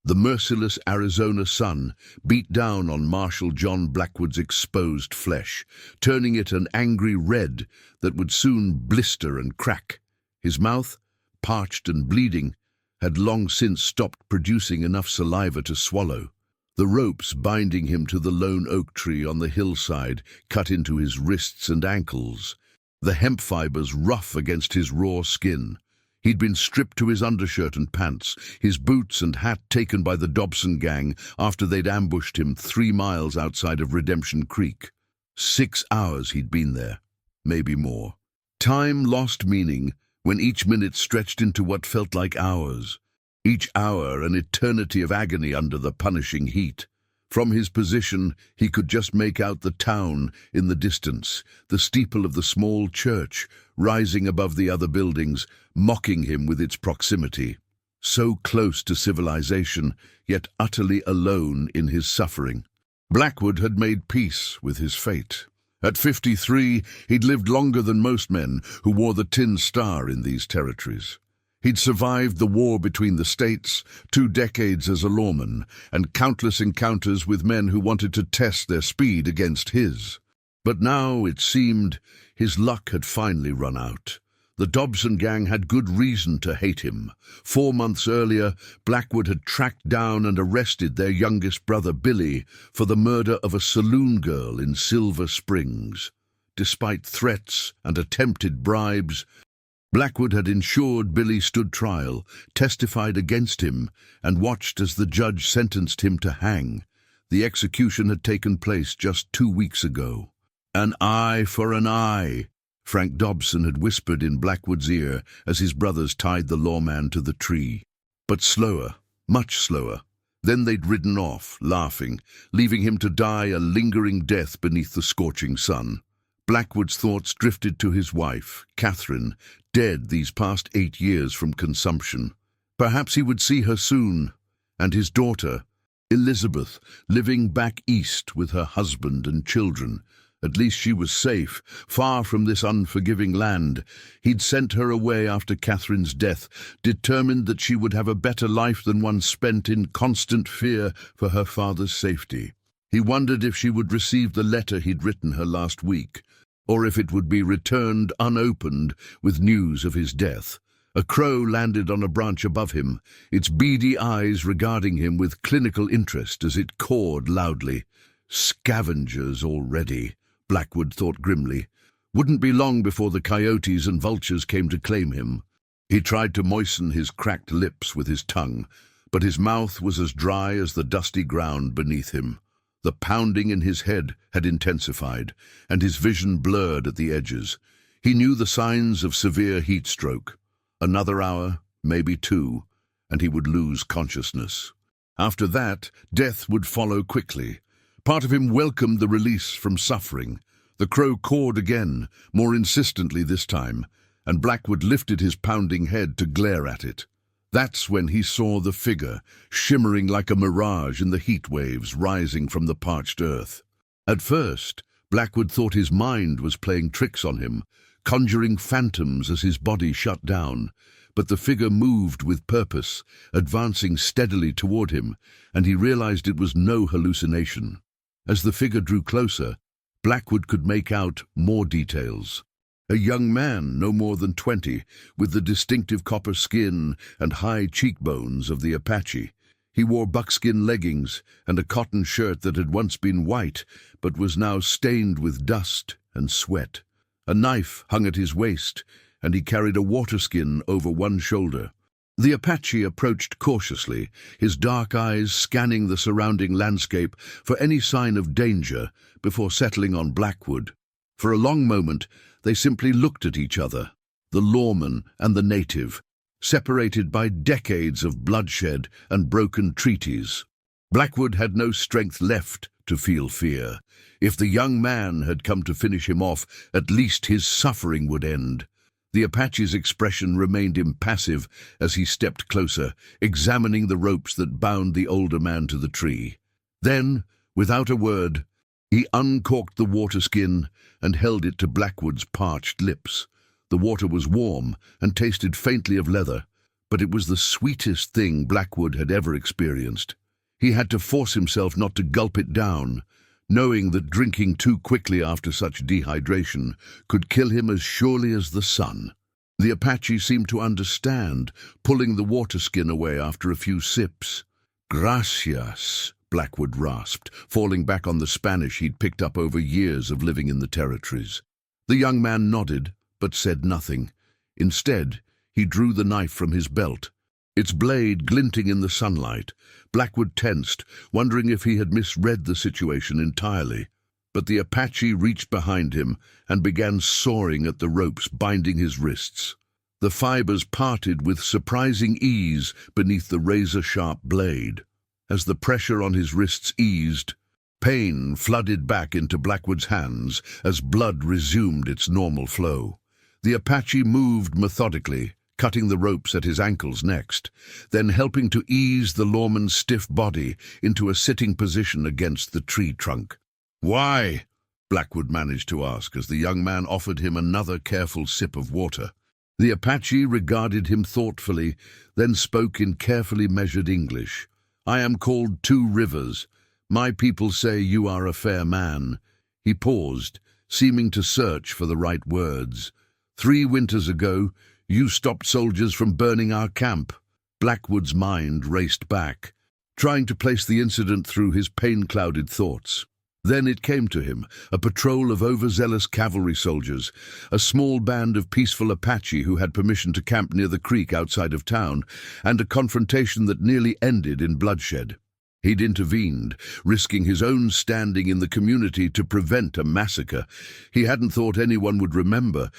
The merciless Arizona sun beat down on Marshal John Blackwood's exposed flesh, turning it an angry red that would soon blister and crack. His mouth, parched and bleeding, had long since stopped producing enough saliva to swallow. The ropes binding him to the lone oak tree on the hillside cut into his wrists and ankles, the hemp fibers rough against his raw skin. He'd been stripped to his undershirt and pants, his boots and hat taken by the Dobson gang after they'd ambushed him 3 miles outside of Redemption Creek. 6 hours he'd been there, maybe more. Time lost meaning when each minute stretched into what felt like hours. Each hour an eternity of agony under the punishing heat. From his position, he could just make out the town in the distance, the steeple of the small church rising above the other buildings, mocking him with its proximity. So close to civilization, yet utterly alone in his suffering. Blackwood had made peace with his fate. At 53, he'd lived longer than most men who wore the tin star in these territories. He'd survived the war between the states, 2 decades as a lawman, and countless encounters with men who wanted to test their speed against his. But now, it seemed, his luck had finally run out. The Dobson gang had good reason to hate him. 4 months earlier, Blackwood had tracked down and arrested their youngest brother, Billy, for the murder of a saloon girl in Silver Springs. Despite threats and attempted bribes, Blackwood had ensured Billy stood trial, testified against him, and watched as the judge sentenced him to hang. The execution had taken place just 2 weeks ago. "An eye for an eye," Frank Dobson had whispered in Blackwood's ear as his brothers tied the lawman to the tree. But slower, much slower. Then they'd ridden off, laughing, leaving him to die a lingering death beneath the scorching sun. Blackwood's thoughts drifted to his wife, Catherine, dead these past 8 years from consumption. Perhaps he would see her soon, and his daughter, Elizabeth, living back east with her husband and children. At least she was safe, far from this unforgiving land. He'd sent her away after Catherine's death, determined that she would have a better life than one spent in constant fear for her father's safety. He wondered if she would receive the letter he'd written her last week, or if it would be returned unopened with news of his death. A crow landed on a branch above him, its beady eyes regarding him with clinical interest as it cawed loudly. Scavengers already, Blackwood thought grimly. Wouldn't be long before the coyotes and vultures came to claim him. He tried to moisten his cracked lips with his tongue, but his mouth was as dry as the dusty ground beneath him. The pounding in his head had intensified, and his vision blurred at the edges. He knew the signs of severe heat stroke. Another hour, maybe 2, and he would lose consciousness. After that, death would follow quickly. Part of him welcomed the release from suffering. The crow cawed again, more insistently this time, and Blackwood lifted his pounding head to glare at it. That's when he saw the figure, shimmering like a mirage in the heat waves rising from the parched earth. At first, Blackwood thought his mind was playing tricks on him, conjuring phantoms as his body shut down. But the figure moved with purpose, advancing steadily toward him, and he realized it was no hallucination. As the figure drew closer, Blackwood could make out more details. A young man, no more than 20, with the distinctive copper skin and high cheekbones of the Apache. He wore buckskin leggings and a cotton shirt that had once been white, but was now stained with dust and sweat. A knife hung at his waist, and he carried a waterskin over one shoulder. The Apache approached cautiously, his dark eyes scanning the surrounding landscape for any sign of danger before settling on Blackwood. For a long moment, they simply looked at each other, the lawman and the native, separated by decades of bloodshed and broken treaties. Blackwood had no strength left to feel fear. If the young man had come to finish him off, at least his suffering would end. The Apache's expression remained impassive as he stepped closer, examining the ropes that bound the older man to the tree. Then, without a word, he uncorked the waterskin and held it to Blackwood's parched lips. The water was warm and tasted faintly of leather, but it was the sweetest thing Blackwood had ever experienced. He had to force himself not to gulp it down, knowing that drinking too quickly after such dehydration could kill him as surely as the sun. The Apache seemed to understand, pulling the water skin away after a few sips. "Gracias," Blackwood rasped, falling back on the Spanish he'd picked up over years of living in the territories. The young man nodded, but said nothing. Instead, he drew the knife from his belt, its blade glinting in the sunlight. Blackwood tensed, wondering if he had misread the situation entirely. But the Apache reached behind him and began sawing at the ropes binding his wrists. The fibers parted with surprising ease beneath the razor-sharp blade. As the pressure on his wrists eased, pain flooded back into Blackwood's hands as blood resumed its normal flow. The Apache moved methodically, cutting the ropes at his ankles next, then helping to ease the lawman's stiff body into a sitting position against the tree trunk. "Why?" Blackwood managed to ask as the young man offered him another careful sip of water. The Apache regarded him thoughtfully, then spoke in carefully measured English. "I am called Two Rivers. My people say you are a fair man." He paused, seeming to search for the right words. "3 winters ago, you stopped soldiers from burning our camp." Blackwood's mind raced back, trying to place the incident through his pain-clouded thoughts. Then it came to him, a patrol of overzealous cavalry soldiers, a small band of peaceful Apache who had permission to camp near the creek outside of town, and a confrontation that nearly ended in bloodshed. He'd intervened, risking his own standing in the community to prevent a massacre he hadn't thought anyone would remember,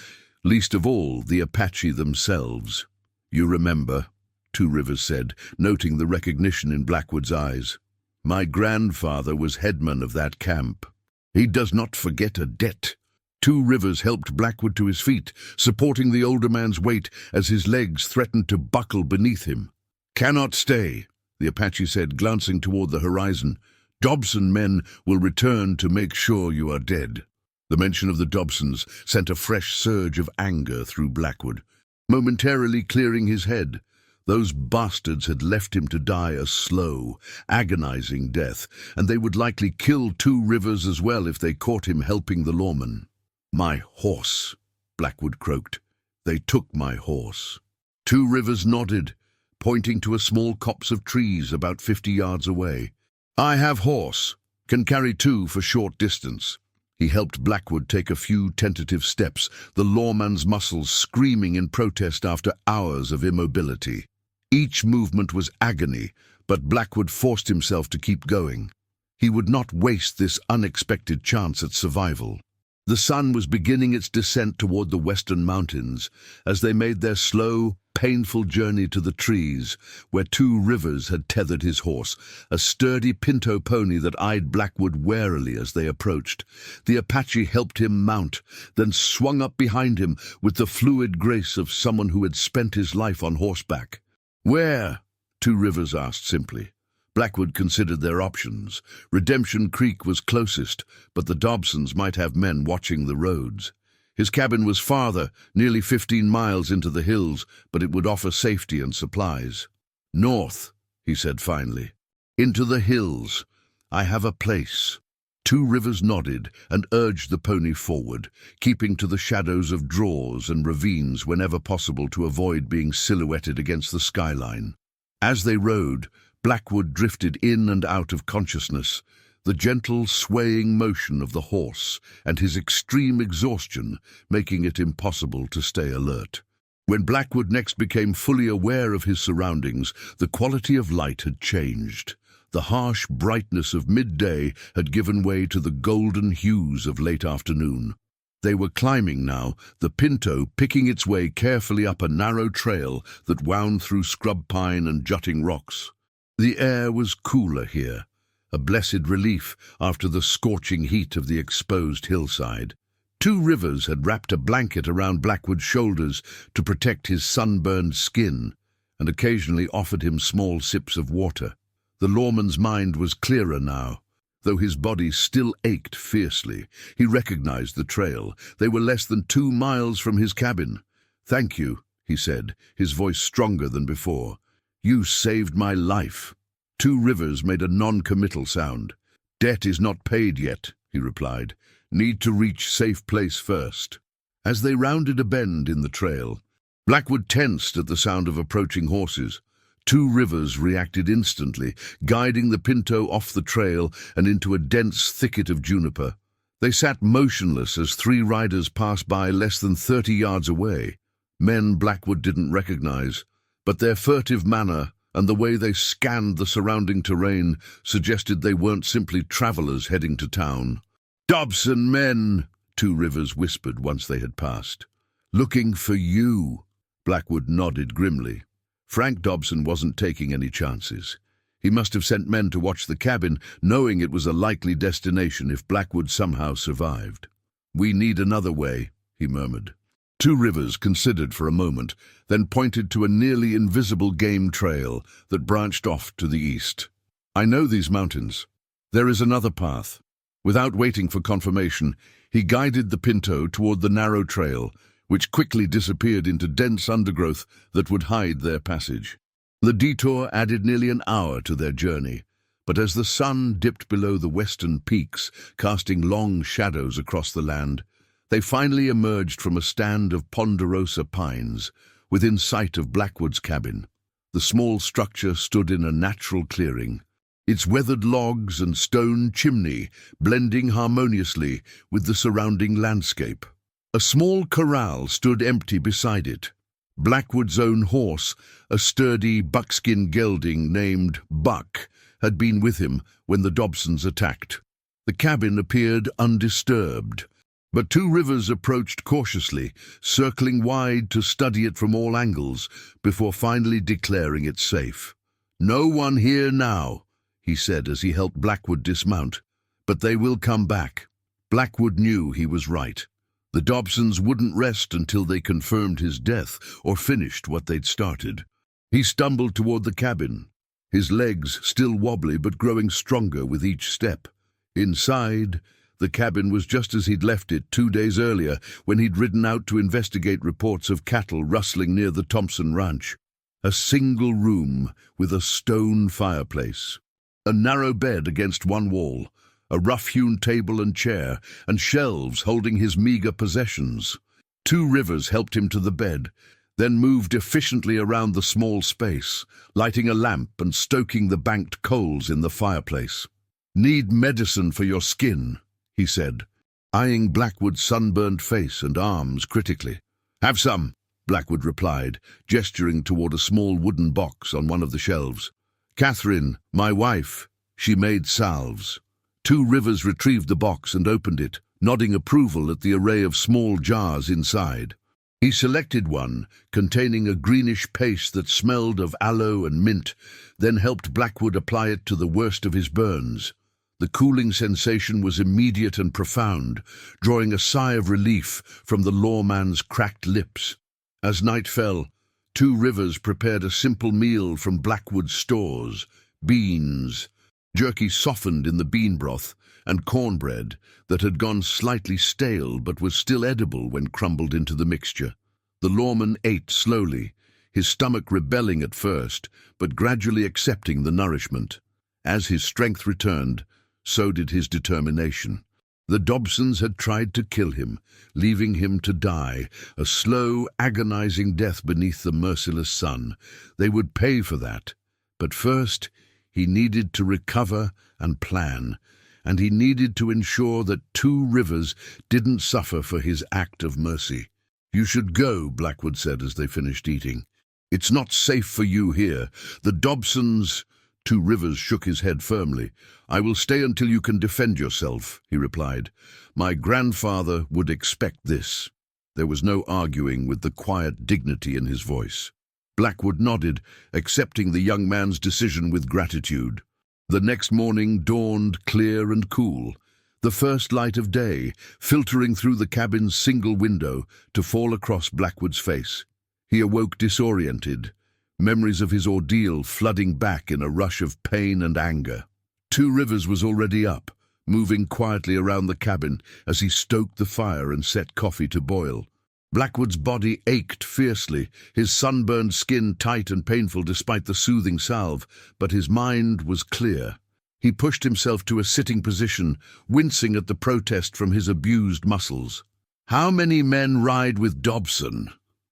least of all the Apache themselves. "You remember," Two Rivers said, noting the recognition in Blackwood's eyes. "My grandfather was headman of that camp. He does not forget a debt." Two Rivers helped Blackwood to his feet, supporting the older man's weight as his legs threatened to buckle beneath him. "Cannot stay," the Apache said, glancing toward the horizon. "Dobson men will return to make sure you are dead." The mention of the Dobsons sent a fresh surge of anger through Blackwood, momentarily clearing his head. Those bastards had left him to die a slow, agonizing death, and they would likely kill Two Rivers as well if they caught him helping the lawman. "My horse," Blackwood croaked. "They took my horse." Two Rivers nodded, pointing to a small copse of trees about 50 yards away. "I have horse. Can carry 2 for short distance." He helped Blackwood take a few tentative steps, the lawman's muscles screaming in protest after hours of immobility. Each movement was agony, but Blackwood forced himself to keep going. He would not waste this unexpected chance at survival. The sun was beginning its descent toward the western mountains as they made their slow, painful journey to the trees where Two Rivers had tethered his horse, a sturdy pinto pony that eyed Blackwood warily as they approached. The Apache helped him mount, then swung up behind him with the fluid grace of someone who had spent his life on horseback. "Where?" Two Rivers asked simply. Blackwood considered their options. Redemption Creek was closest, but the Dobsons might have men watching the roads. His cabin was farther, nearly 15 miles into the hills, but it would offer safety and supplies. "North," he said finally. "Into the hills. I have a place." Two Rivers nodded and urged the pony forward, keeping to the shadows of draws and ravines whenever possible to avoid being silhouetted against the skyline. As they rode, Blackwood drifted in and out of consciousness, the gentle swaying motion of the horse and his extreme exhaustion making it impossible to stay alert. When Blackwood next became fully aware of his surroundings, the quality of light had changed. The harsh brightness of midday had given way to the golden hues of late afternoon. They were climbing now, the pinto picking its way carefully up a narrow trail that wound through scrub pine and jutting rocks. The air was cooler here, a blessed relief after the scorching heat of the exposed hillside. Two Rivers had wrapped a blanket around Blackwood's shoulders to protect his sunburned skin, and occasionally offered him small sips of water. The lawman's mind was clearer now, though his body still ached fiercely. He recognized the trail. They were less than 2 miles from his cabin. "Thank you," he said, his voice stronger than before. "You saved my life." Two Rivers made a non-committal sound. "Debt is not paid yet," he replied. "Need to reach safe place first." As they rounded a bend in the trail, Blackwood tensed at the sound of approaching horses. Two Rivers reacted instantly, guiding the Pinto off the trail and into a dense thicket of juniper. They sat motionless as three riders passed by less than 30 yards away. Men Blackwood didn't recognize, but their furtive manner and the way they scanned the surrounding terrain suggested they weren't simply travelers heading to town. "Dobson men," Two Rivers whispered once they had passed. "Looking for you." Blackwood nodded grimly. Frank Dobson wasn't taking any chances. He must have sent men to watch the cabin, knowing it was a likely destination if Blackwood somehow survived. "We need another way," he murmured. Two Rivers considered for a moment, then pointed to a nearly invisible game trail that branched off to the east. "I know these mountains. There is another path." Without waiting for confirmation, he guided the Pinto toward the narrow trail, which quickly disappeared into dense undergrowth that would hide their passage. The detour added nearly an hour to their journey, but as the sun dipped below the western peaks, casting long shadows across the land, they finally emerged from a stand of ponderosa pines, within sight of Blackwood's cabin. The small structure stood in a natural clearing, its weathered logs and stone chimney blending harmoniously with the surrounding landscape. A small corral stood empty beside it. Blackwood's own horse, a sturdy buckskin gelding named Buck, had been with him when the Dobsons attacked. The cabin appeared undisturbed, but Two Rivers approached cautiously, circling wide to study it from all angles before finally declaring it safe. "No one here now," he said as he helped Blackwood dismount, "but they will come back." Blackwood knew he was right. The Dobsons wouldn't rest until they confirmed his death or finished what they'd started. He stumbled toward the cabin, his legs still wobbly but growing stronger with each step. Inside, the cabin was just as he'd left it 2 days earlier when he'd ridden out to investigate reports of cattle rustling near the Thompson Ranch. A single room with a stone fireplace, a narrow bed against one wall, a rough-hewn table and chair, and shelves holding his meager possessions. Two Rivers helped him to the bed, then moved efficiently around the small space, lighting a lamp and stoking the banked coals in the fireplace. "Need medicine for your skin," he said, eyeing Blackwood's sunburned face and arms critically. "Have some," Blackwood replied, gesturing toward a small wooden box on one of the shelves. "Catherine, my wife, she made salves." Two Rivers retrieved the box and opened it, nodding approval at the array of small jars inside. He selected one, containing a greenish paste that smelled of aloe and mint, then helped Blackwood apply it to the worst of his burns. The cooling sensation was immediate and profound, drawing a sigh of relief from the lawman's cracked lips. As night fell, Two Rivers prepared a simple meal from Blackwood's stores: beans, jerky softened in the bean broth, and cornbread that had gone slightly stale but was still edible when crumbled into the mixture. The lawman ate slowly, his stomach rebelling at first, but gradually accepting the nourishment. As his strength returned, so did his determination. The Dobsons had tried to kill him, leaving him to die, a slow, agonizing death beneath the merciless sun. They would pay for that. But first, he needed to recover and plan, and he needed to ensure that Two Rivers didn't suffer for his act of mercy. "You should go," Blackwood said as they finished eating. "It's not safe for you here. The Dobsons—" Two Rivers shook his head firmly. "I will stay until you can defend yourself," he replied. "My grandfather would expect this." There was no arguing with the quiet dignity in his voice. Blackwood nodded, accepting the young man's decision with gratitude. The next morning dawned clear and cool, the first light of day filtering through the cabin's single window to fall across Blackwood's face. He awoke disoriented, memories of his ordeal flooding back in a rush of pain and anger. Two Rivers was already up, moving quietly around the cabin as he stoked the fire and set coffee to boil. Blackwood's body ached fiercely, his sunburned skin tight and painful despite the soothing salve, but his mind was clear. He pushed himself to a sitting position, wincing at the protest from his abused muscles. "How many men ride with Dobson?"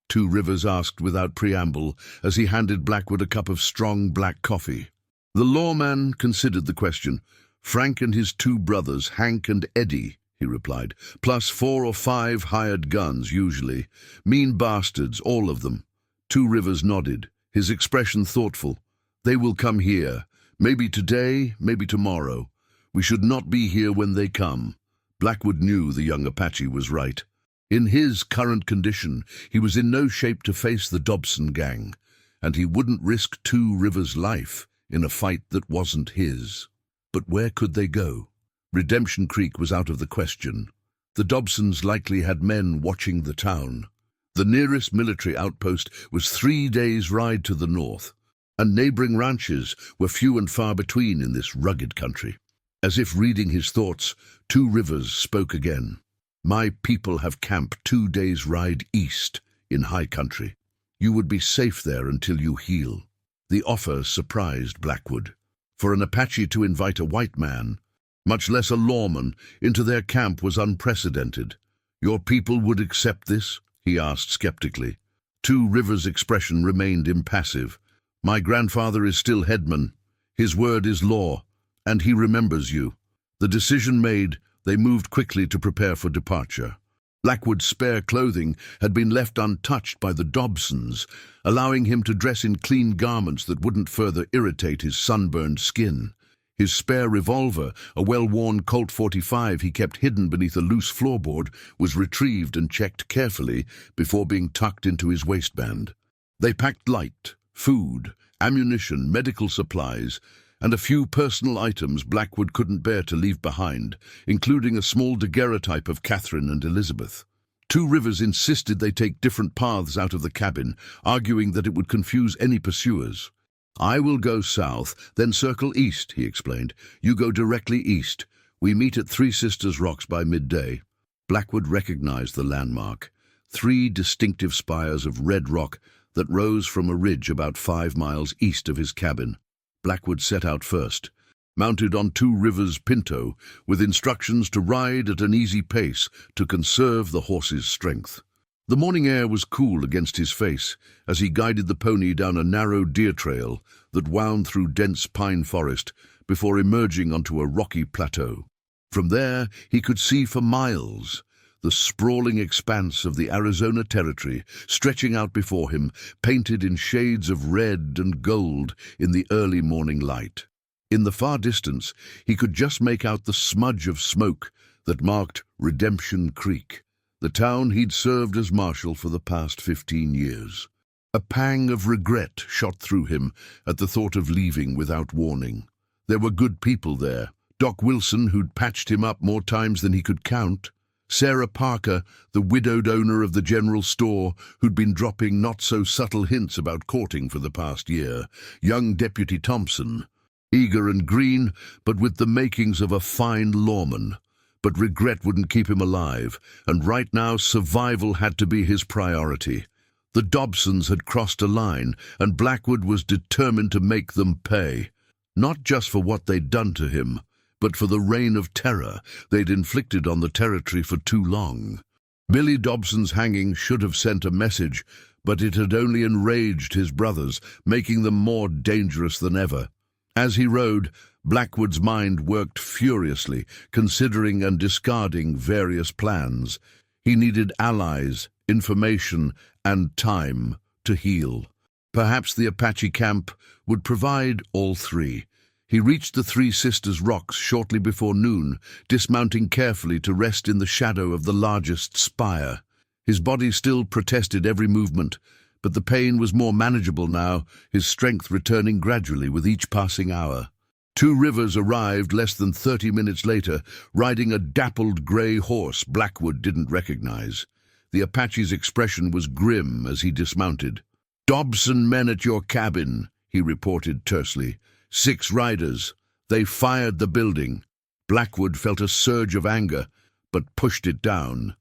Two Rivers asked without preamble as he handed Blackwood a cup of strong black coffee. The lawman considered the question. "Frank and his two brothers, Hank and Eddie," he replied, "plus 4 or 5 hired guns, usually. Mean bastards, all of them." Two Rivers nodded, his expression thoughtful. "They will come here. Maybe today, maybe tomorrow. We should not be here when they come." Blackwood knew the young Apache was right. In his current condition, he was in no shape to face the Dobson gang, and he wouldn't risk Two Rivers' life in a fight that wasn't his. But where could they go? Redemption Creek was out of the question. The Dobsons likely had men watching the town. The nearest military outpost was 3 days' ride to the north, and neighboring ranches were few and far between in this rugged country. As if reading his thoughts, Two Rivers spoke again. "My people have camp 2 days' ride east in high country. You would be safe there until you heal." The offer surprised Blackwood. For an Apache to invite a white man, much less a lawman, into their camp was unprecedented. "Your people would accept this?" he asked skeptically. Two Rivers' expression remained impassive. "My grandfather is still headman. His word is law, and he remembers you." The decision made, they moved quickly to prepare for departure. Blackwood's spare clothing had been left untouched by the Dobsons, allowing him to dress in clean garments that wouldn't further irritate his sunburned skin. His spare revolver, a well-worn Colt .45 he kept hidden beneath a loose floorboard, was retrieved and checked carefully before being tucked into his waistband. They packed light, food, ammunition, medical supplies, and a few personal items Blackwood couldn't bear to leave behind, including a small daguerreotype of Catherine and Elizabeth. Two Rivers insisted they take different paths out of the cabin, arguing that it would confuse any pursuers. "I will go south, then circle east," he explained. "You go directly east. We meet at Three Sisters Rocks by midday." Blackwood recognized the landmark, 3 distinctive spires of red rock that rose from a ridge about 5 miles east of his cabin. Blackwood set out first, mounted on Two Rivers' Pinto, with instructions to ride at an easy pace to conserve the horse's strength. The morning air was cool against his face as he guided the pony down a narrow deer trail that wound through dense pine forest before emerging onto a rocky plateau. From there, he could see for miles the sprawling expanse of the Arizona Territory stretching out before him, painted in shades of red and gold in the early morning light. In the far distance, he could just make out the smudge of smoke that marked Redemption Creek, the town he'd served as marshal for the past 15 years. A pang of regret shot through him at the thought of leaving without warning. There were good people there. Doc Wilson, who'd patched him up more times than he could count. Sarah Parker, the widowed owner of the general store, who'd been dropping not-so-subtle hints about courting for the past year. Young Deputy Thompson, eager and green, but with the makings of a fine lawman. But regret wouldn't keep him alive, and right now survival had to be his priority. The Dobsons had crossed a line, and Blackwood was determined to make them pay. Not just for what they'd done to him, but for the reign of terror they'd inflicted on the territory for too long. Billy Dobson's hanging should have sent a message, but it had only enraged his brothers, making them more dangerous than ever. As he rode, Blackwood's mind worked furiously, considering and discarding various plans. He needed allies, information, and time to heal. Perhaps the Apache camp would provide all 3. He reached the Three Sisters Rocks shortly before noon, dismounting carefully to rest in the shadow of the largest spire. His body still protested every movement, but the pain was more manageable now, his strength returning gradually with each passing hour. Two Rivers arrived less than 30 minutes later, riding a dappled grey horse Blackwood didn't recognize. The Apache's expression was grim as he dismounted. "Dobson men at your cabin," he reported tersely. 6 riders. They fired the building. Blackwood felt a surge of anger, but pushed it down.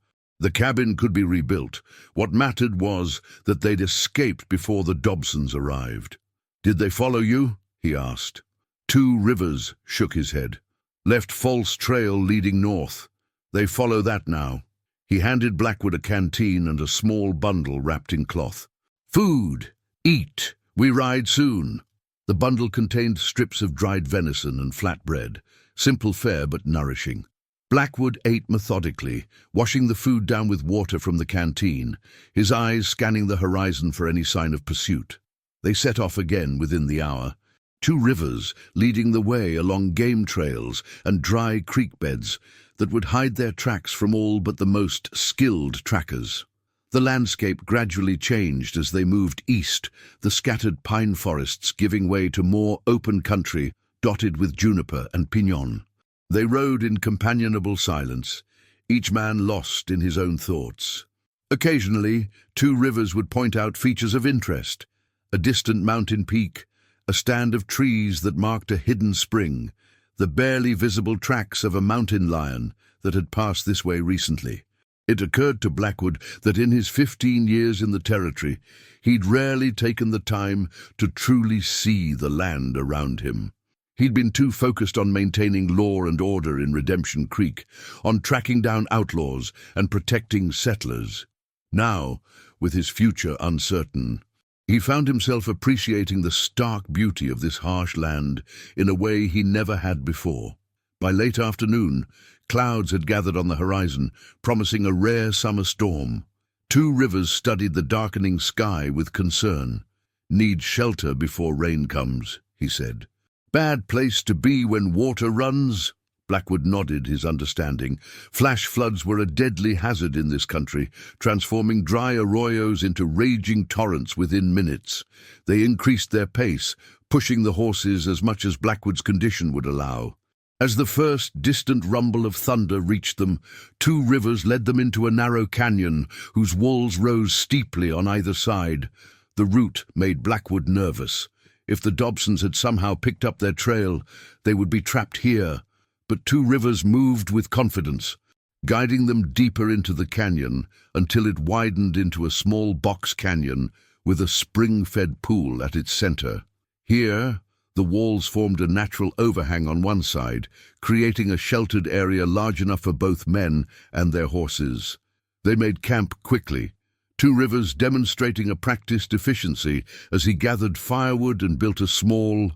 The cabin could be rebuilt. What mattered was that they'd escaped before the Dobsons arrived. "Did they follow you?" he asked. Two Rivers shook his head. "Left false trail leading north. They follow that now." He handed Blackwood a canteen and a small bundle wrapped in cloth. "Food! Eat! We ride soon." The bundle contained strips of dried venison and flatbread, simple fare but nourishing. Blackwood ate methodically, washing the food down with water from the canteen, his eyes scanning the horizon for any sign of pursuit. They set off again within the hour. Two rivers leading the way along game trails and dry creek beds that would hide their tracks from all but the most skilled trackers. The landscape gradually changed as they moved east, the scattered pine forests giving way to more open country dotted with juniper and pinon. They rode in companionable silence, each man lost in his own thoughts. Occasionally, Two Rivers would point out features of interest: a distant mountain peak, a stand of trees that marked a hidden spring, the barely visible tracks of a mountain lion that had passed this way recently. It occurred to Blackwood that in his 15 years in the territory, he'd rarely taken the time to truly see the land around him. He'd been too focused on maintaining law and order in Redemption Creek, on tracking down outlaws and protecting settlers. Now, with his future uncertain, he found himself appreciating the stark beauty of this harsh land in a way he never had before. By late afternoon, clouds had gathered on the horizon, promising a rare summer storm. Two Rivers studied the darkening sky with concern. "Need shelter before rain comes," he said. "Bad place to be when water runs?" Blackwood nodded his understanding. Flash floods were a deadly hazard in this country, transforming dry arroyos into raging torrents within minutes. They increased their pace, pushing the horses as much as Blackwood's condition would allow. As the first distant rumble of thunder reached them, Two Rivers led them into a narrow canyon whose walls rose steeply on either side. The route made Blackwood nervous. If the Dobsons had somehow picked up their trail, they would be trapped here. But Two Rivers moved with confidence, guiding them deeper into the canyon until it widened into a small box canyon with a spring-fed pool at its center. Here, the walls formed a natural overhang on one side, creating a sheltered area large enough for both men and their horses. They made camp quickly, Two Rivers demonstrating a practiced efficiency as he gathered firewood and built a small,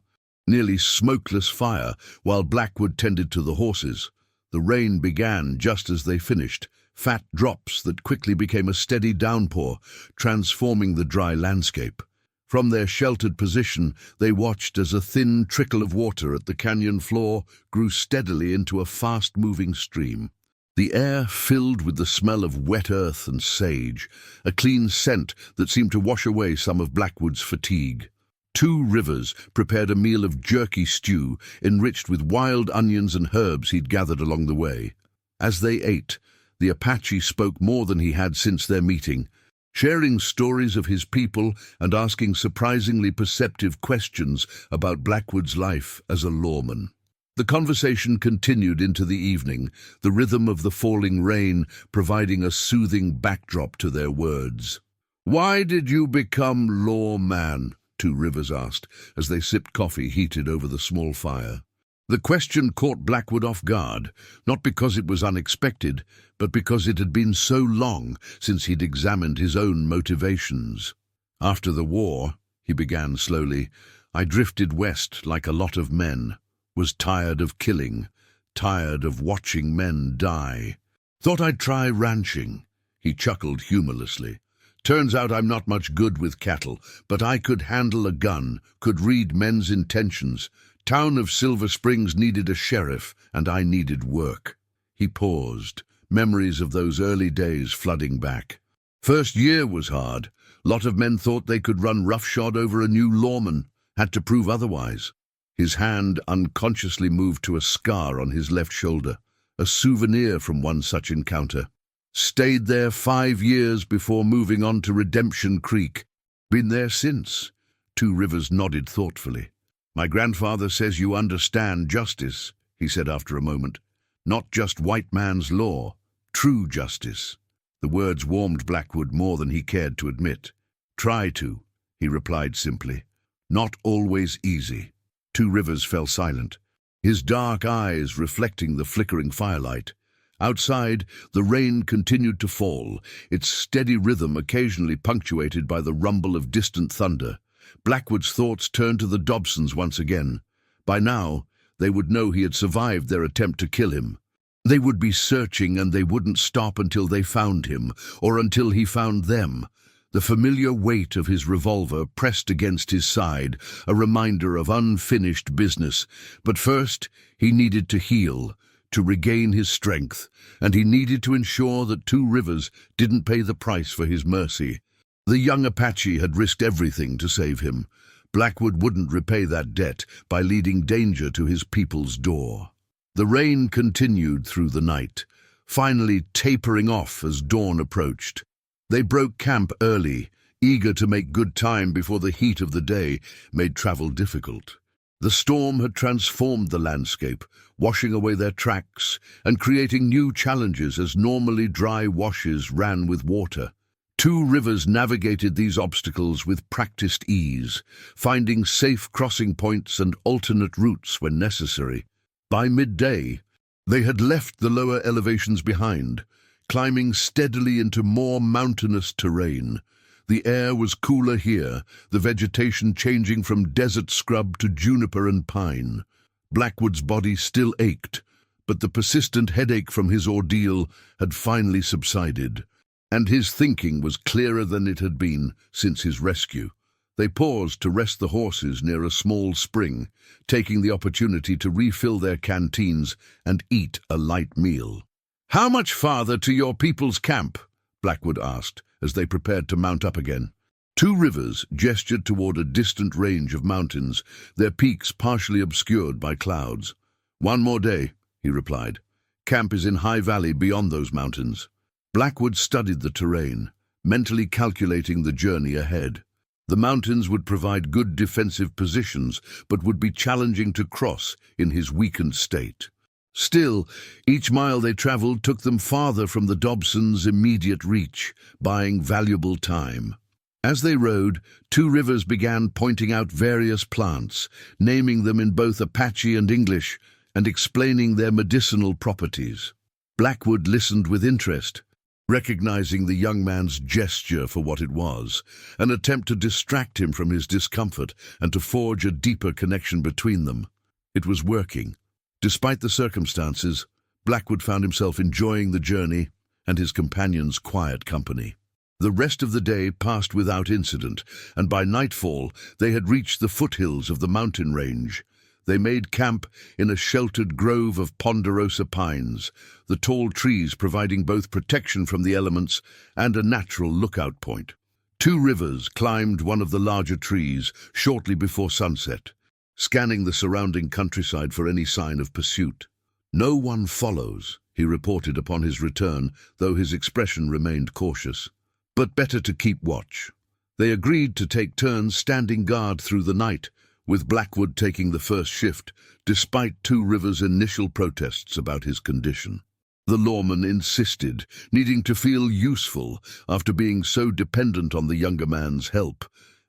nearly smokeless fire, while Blackwood tended to the horses. The rain began just as they finished, fat drops that quickly became a steady downpour, transforming the dry landscape. From their sheltered position, they watched as a thin trickle of water at the canyon floor grew steadily into a fast-moving stream. The air filled with the smell of wet earth and sage, a clean scent that seemed to wash away some of Blackwood's fatigue. Two Rivers prepared a meal of jerky stew enriched with wild onions and herbs he'd gathered along the way. As they ate, the Apache spoke more than he had since their meeting, sharing stories of his people and asking surprisingly perceptive questions about Blackwood's life as a lawman. The conversation continued into the evening, the rhythm of the falling rain providing a soothing backdrop to their words. "Why did you become lawman?" Two Rivers asked, as they sipped coffee heated over the small fire. The question caught Blackwood off guard, not because it was unexpected, but because it had been so long since he'd examined his own motivations. "After the war," he began slowly, "I drifted west like a lot of men, was tired of killing, tired of watching men die. Thought I'd try ranching." He chuckled humorlessly. "Turns out I'm not much good with cattle, but I could handle a gun, could read men's intentions. Town of Silver Springs needed a sheriff, and I needed work." He paused, memories of those early days flooding back. First year was hard. Lot of men thought they could run roughshod over a new lawman, had to prove otherwise. His hand unconsciously moved to a scar on his left shoulder, a souvenir from one such encounter. Stayed there 5 years before moving on to Redemption Creek. Been there since. Two Rivers nodded thoughtfully. "My grandfather says you understand justice," he said after a moment. "Not just white man's law, true justice." The words warmed Blackwood more than he cared to admit. "Try to," he replied simply. "Not always easy." Two Rivers fell silent, his dark eyes reflecting the flickering firelight. Outside, the rain continued to fall, its steady rhythm occasionally punctuated by the rumble of distant thunder. Blackwood's thoughts turned to the Dobsons once again. By now, they would know he had survived their attempt to kill him. They would be searching, and they wouldn't stop until they found him, or until he found them. The familiar weight of his revolver pressed against his side, a reminder of unfinished business. But first, he needed to heal, to regain his strength, and he needed to ensure that Two Rivers didn't pay the price for his mercy. The young Apache had risked everything to save him. Blackwood wouldn't repay that debt by leading danger to his people's door. The rain continued through the night, finally tapering off as dawn approached. They broke camp early, eager to make good time before the heat of the day made travel difficult. The storm had transformed the landscape, washing away their tracks and creating new challenges as normally dry washes ran with water. Two Rivers navigated these obstacles with practiced ease, finding safe crossing points and alternate routes when necessary. By midday, they had left the lower elevations behind, climbing steadily into more mountainous terrain. The air was cooler here, the vegetation changing from desert scrub to juniper and pine. Blackwood's body still ached, but the persistent headache from his ordeal had finally subsided, and his thinking was clearer than it had been since his rescue. They paused to rest the horses near a small spring, taking the opportunity to refill their canteens and eat a light meal. "How much farther to your people's camp?" Blackwood asked, as they prepared to mount up again. Two Rivers gestured toward a distant range of mountains, their peaks partially obscured by clouds. "One more day," he replied. "Camp is in High Valley beyond those mountains." Blackwood studied the terrain, mentally calculating the journey ahead. The mountains would provide good defensive positions, but would be challenging to cross in his weakened state. Still, each mile they traveled took them farther from the Dobsons' immediate reach, buying valuable time. As they rode, Two Rivers began pointing out various plants, naming them in both Apache and English, and explaining their medicinal properties. Blackwood listened with interest, recognizing the young man's gesture for what it was, an attempt to distract him from his discomfort and to forge a deeper connection between them. It was working. Despite the circumstances, Blackwood found himself enjoying the journey and his companion's quiet company. The rest of the day passed without incident, and by nightfall they had reached the foothills of the mountain range. They made camp in a sheltered grove of ponderosa pines, the tall trees providing both protection from the elements and a natural lookout point. Two Rivers climbed one of the larger trees shortly before sunset, scanning the surrounding countryside for any sign of pursuit. "No one follows," he reported upon his return, though his expression remained cautious. "But better to keep watch." They agreed to take turns standing guard through the night, with Blackwood taking the first shift, despite Two Rivers' initial protests about his condition. The lawman insisted, needing to feel useful after being so dependent on the younger man's help.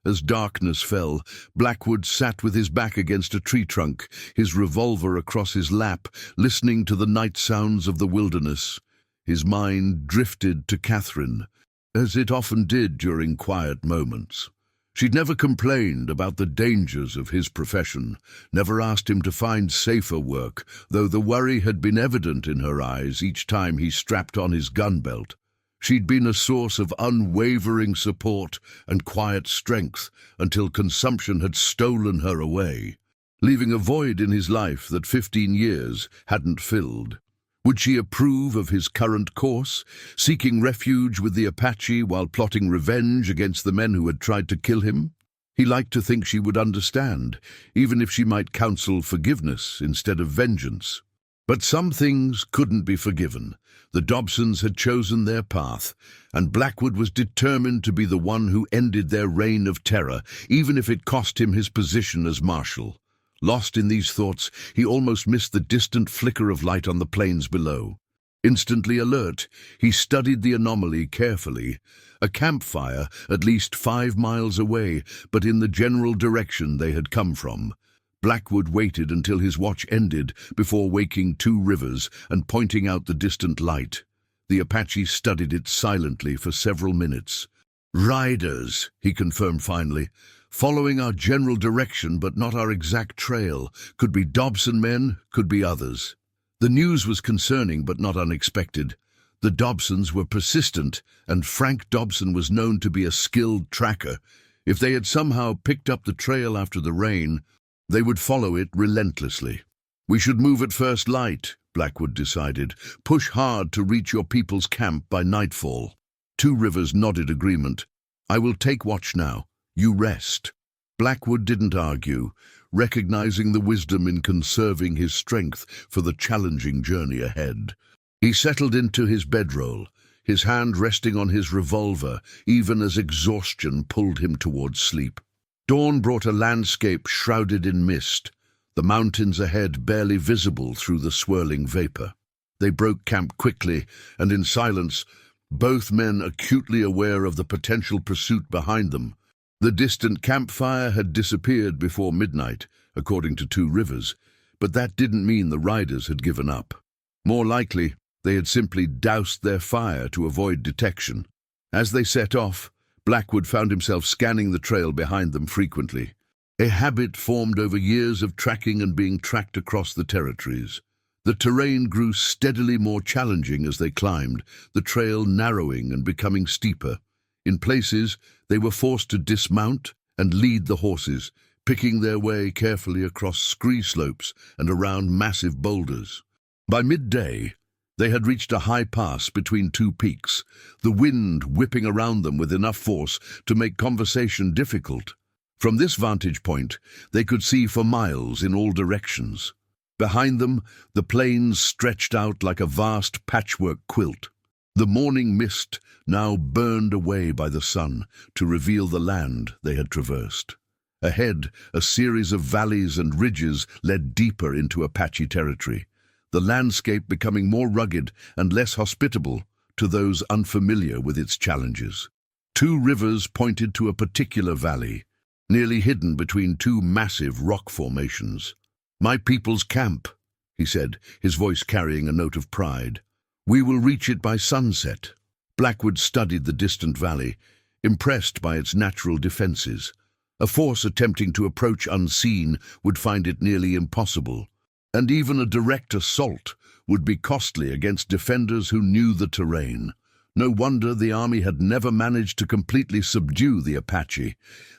As darkness fell, Blackwood sat with his back against a tree trunk, his revolver across his lap, listening to the night sounds of the wilderness. His mind drifted to Catherine, as it often did during quiet moments. She'd never complained about the dangers of his profession, never asked him to find safer work, though the worry had been evident in her eyes each time he strapped on his gun belt. She'd been a source of unwavering support and quiet strength until consumption had stolen her away, leaving a void in his life that 15 years hadn't filled. Would she approve of his current course, seeking refuge with the Apache while plotting revenge against the men who had tried to kill him? He liked to think she would understand, even if she might counsel forgiveness instead of vengeance. But some things couldn't be forgiven. The Dobsons had chosen their path, and Blackwood was determined to be the one who ended their reign of terror, even if it cost him his position as marshal. Lost in these thoughts, he almost missed the distant flicker of light on the plains below. Instantly alert, he studied the anomaly carefully. A campfire at least 5 miles away, but in the general direction they had come from. Blackwood waited until his watch ended before waking Two Rivers and pointing out the distant light. The Apache studied it silently for several minutes. "Riders," he confirmed finally, "following our general direction but not our exact trail. Could be Dobson men, could be others." The news was concerning but not unexpected. The Dobsons were persistent, and Frank Dobson was known to be a skilled tracker. If they had somehow picked up the trail after the rain, they would follow it relentlessly. "We should move at first light," Blackwood decided. "Push hard to reach your people's camp by nightfall." Two Rivers nodded agreement. "I will take watch now. You rest." Blackwood didn't argue, recognizing the wisdom in conserving his strength for the challenging journey ahead. He settled into his bedroll, his hand resting on his revolver, even as exhaustion pulled him towards sleep. Dawn brought a landscape shrouded in mist, the mountains ahead barely visible through the swirling vapor. They broke camp quickly, and in silence, both men acutely aware of the potential pursuit behind them. The distant campfire had disappeared before midnight, according to Two Rivers, but that didn't mean the riders had given up. More likely, they had simply doused their fire to avoid detection. As they set off, Blackwood found himself scanning the trail behind them frequently, a habit formed over years of tracking and being tracked across the territories. The terrain grew steadily more challenging as they climbed, the trail narrowing and becoming steeper. In places, they were forced to dismount and lead the horses, picking their way carefully across scree slopes and around massive boulders. By midday, they had reached a high pass between two peaks, the wind whipping around them with enough force to make conversation difficult. From this vantage point, they could see for miles in all directions. Behind them, the plains stretched out like a vast patchwork quilt. The morning mist now burned away by the sun to reveal the land they had traversed. Ahead, a series of valleys and ridges led deeper into Apache territory, the landscape becoming more rugged and less hospitable to those unfamiliar with its challenges. Two Rivers pointed to a particular valley, nearly hidden between two massive rock formations. "My people's camp," he said, his voice carrying a note of pride. "We will reach it by sunset." Blackwood studied the distant valley, impressed by its natural defenses. A force attempting to approach unseen would find it nearly impossible, and even a direct assault would be costly against defenders who knew the terrain. No wonder the army had never managed to completely subdue the Apache.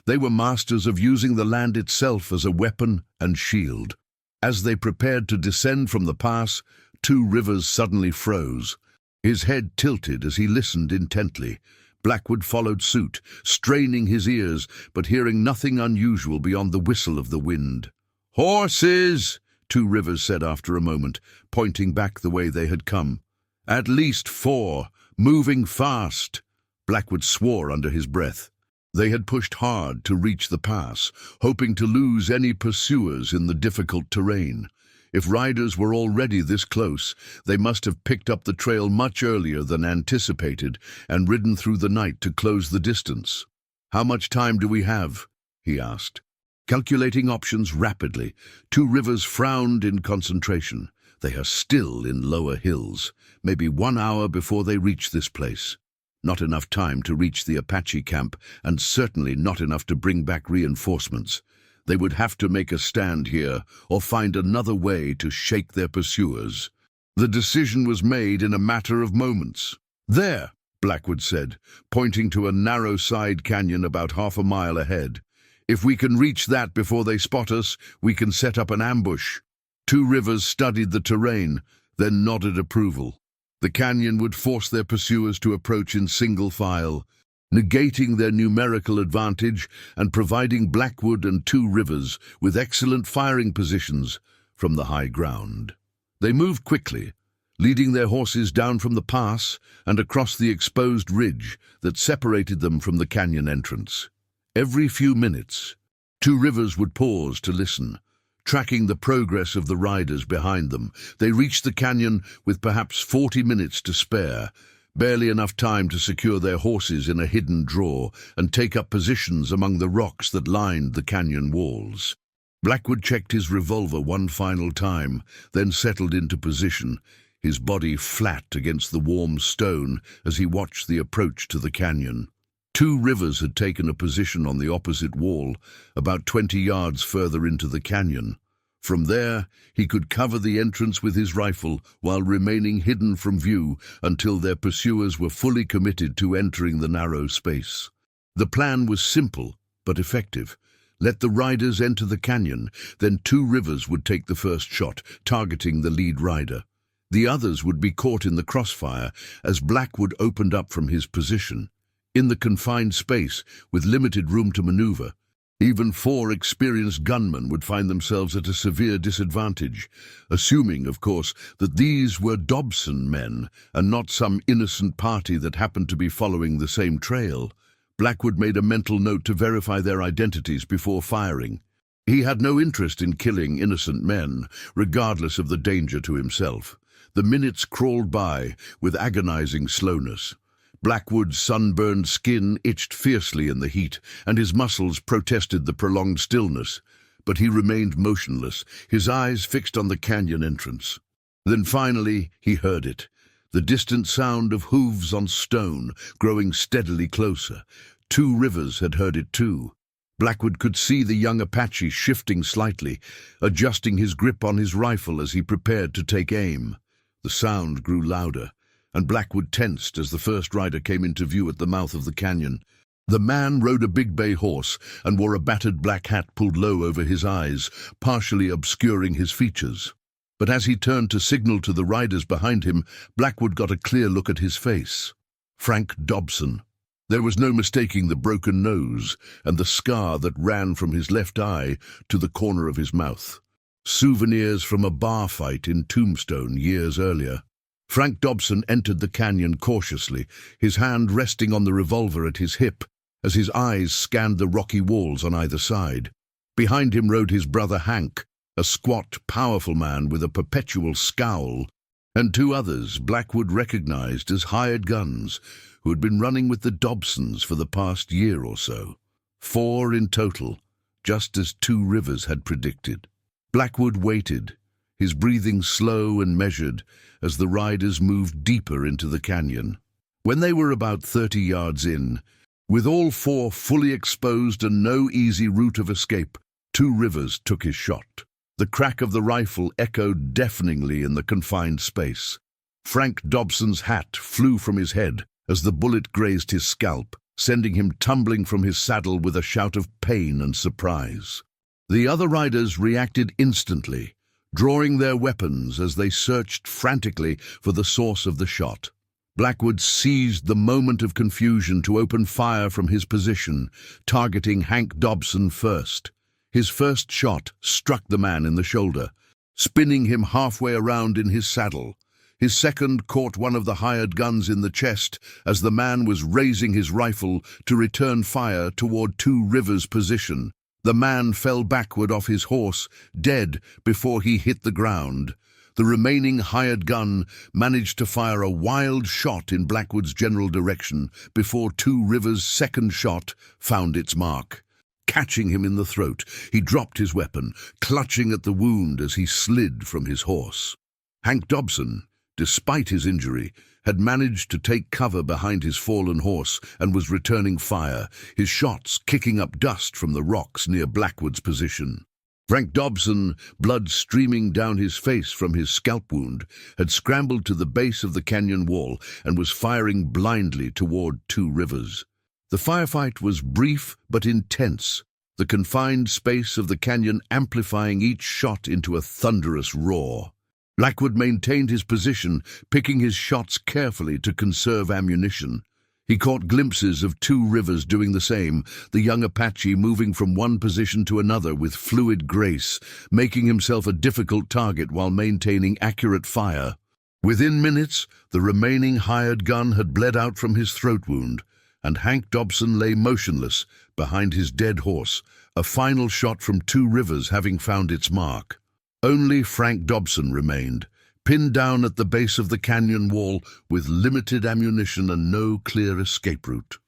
They were masters of using the land itself as a weapon and shield. As they prepared to descend from the pass, Two Rivers suddenly froze. His head tilted as he listened intently. Blackwood followed suit, straining his ears, but hearing nothing unusual beyond the whistle of the wind. "Horses!" Two Rivers said after a moment, pointing back the way they had come. "At least 4, moving fast." Blackwood swore under his breath. They had pushed hard to reach the pass, hoping to lose any pursuers in the difficult terrain. If riders were already this close, they must have picked up the trail much earlier than anticipated and ridden through the night to close the distance. "How much time do we have?" he asked. Calculating options rapidly, Two Rivers frowned in concentration. They are still in lower hills, maybe 1 hour before they reach this place. Not enough time to reach the Apache camp, and certainly not enough to bring back reinforcements. They would have to make a stand here, or find another way to shake their pursuers. The decision was made in a matter of moments. "There," Blackwood said, pointing to a narrow side canyon about 1/2 mile ahead. "If we can reach that before they spot us, we can set up an ambush." Two Rivers studied the terrain, then nodded approval. The canyon would force their pursuers to approach in single file, negating their numerical advantage and providing Blackwood and Two Rivers with excellent firing positions from the high ground. They moved quickly, leading their horses down from the pass and across the exposed ridge that separated them from the canyon entrance. Every few minutes, Two Rivers would pause to listen, tracking the progress of the riders behind them. They reached the canyon with perhaps 40 minutes to spare, barely enough time to secure their horses in a hidden draw and take up positions among the rocks that lined the canyon walls. Blackwood checked his revolver one final time, then settled into position, his body flat against the warm stone as he watched the approach to the canyon. 2 rivers had taken a position on the opposite wall, about 20 yards further into the canyon. From there, he could cover the entrance with his rifle while remaining hidden from view until their pursuers were fully committed to entering the narrow space. The plan was simple but effective. Let the riders enter the canyon, then 2 rivers would take the first shot, targeting the lead rider. The others would be caught in the crossfire as Blackwood opened up from his position. In the confined space, with limited room to maneuver, even 4 experienced gunmen would find themselves at a severe disadvantage, assuming, of course, that these were Dobson men and not some innocent party that happened to be following the same trail. Blackwood made a mental note to verify their identities before firing. He had no interest in killing innocent men, regardless of the danger to himself. The minutes crawled by with agonizing slowness. Blackwood's sunburned skin itched fiercely in the heat, and his muscles protested the prolonged stillness. But he remained motionless, his eyes fixed on the canyon entrance. Then finally he heard it, the distant sound of hooves on stone, growing steadily closer. 2 rivers had heard it too. Blackwood could see the young Apache shifting slightly, adjusting his grip on his rifle as he prepared to take aim. The sound grew louder, and Blackwood tensed as the first rider came into view at the mouth of the canyon. The man rode a big bay horse and wore a battered black hat pulled low over his eyes, partially obscuring his features. But as he turned to signal to the riders behind him, Blackwood got a clear look at his face. Frank Dobson. There was no mistaking the broken nose and the scar that ran from his left eye to the corner of his mouth. Souvenirs from a bar fight in Tombstone years earlier. Frank Dobson entered the canyon cautiously, his hand resting on the revolver at his hip, as his eyes scanned the rocky walls on either side. Behind him rode his brother Hank, a squat, powerful man with a perpetual scowl, and 2 others Blackwood recognized as hired guns who had been running with the Dobsons for the past year or so. 4 in total, just as 2 rivers had predicted. Blackwood waited, his breathing slow and measured as the riders moved deeper into the canyon. When they were about 30 yards in, with all 4 fully exposed and no easy route of escape, 2 rivers took his shot. The crack of the rifle echoed deafeningly in the confined space. Frank Dobson's hat flew from his head as the bullet grazed his scalp, sending him tumbling from his saddle with a shout of pain and surprise. The other riders reacted instantly, drawing their weapons as they searched frantically for the source of the shot. Blackwood seized the moment of confusion to open fire from his position, targeting Hank Dobson first. His first shot struck the man in the shoulder, spinning him halfway around in his saddle. His second caught one of the hired guns in the chest as the man was raising his rifle to return fire toward 2 rivers' position. The man fell backward off his horse, dead before he hit the ground. The remaining hired gun managed to fire a wild shot in Blackwood's general direction before 2 rivers' second shot found its mark. Catching him in the throat, he dropped his weapon, clutching at the wound as he slid from his horse. Hank Dobson, despite his injury, had managed to take cover behind his fallen horse and was returning fire, his shots kicking up dust from the rocks near Blackwood's position. Frank Dobson, blood streaming down his face from his scalp wound, had scrambled to the base of the canyon wall and was firing blindly toward 2 rivers. The firefight was brief but intense, the confined space of the canyon amplifying each shot into a thunderous roar. Blackwood maintained his position, picking his shots carefully to conserve ammunition. He caught glimpses of 2 rivers doing the same, the young Apache moving from one position to another with fluid grace, making himself a difficult target while maintaining accurate fire. Within minutes, the remaining hired gun had bled out from his throat wound, and Hank Dobson lay motionless behind his dead horse, a final shot from Two Rivers having found its mark. Only Frank Dobson remained, pinned down at the base of the canyon wall with limited ammunition and no clear escape route.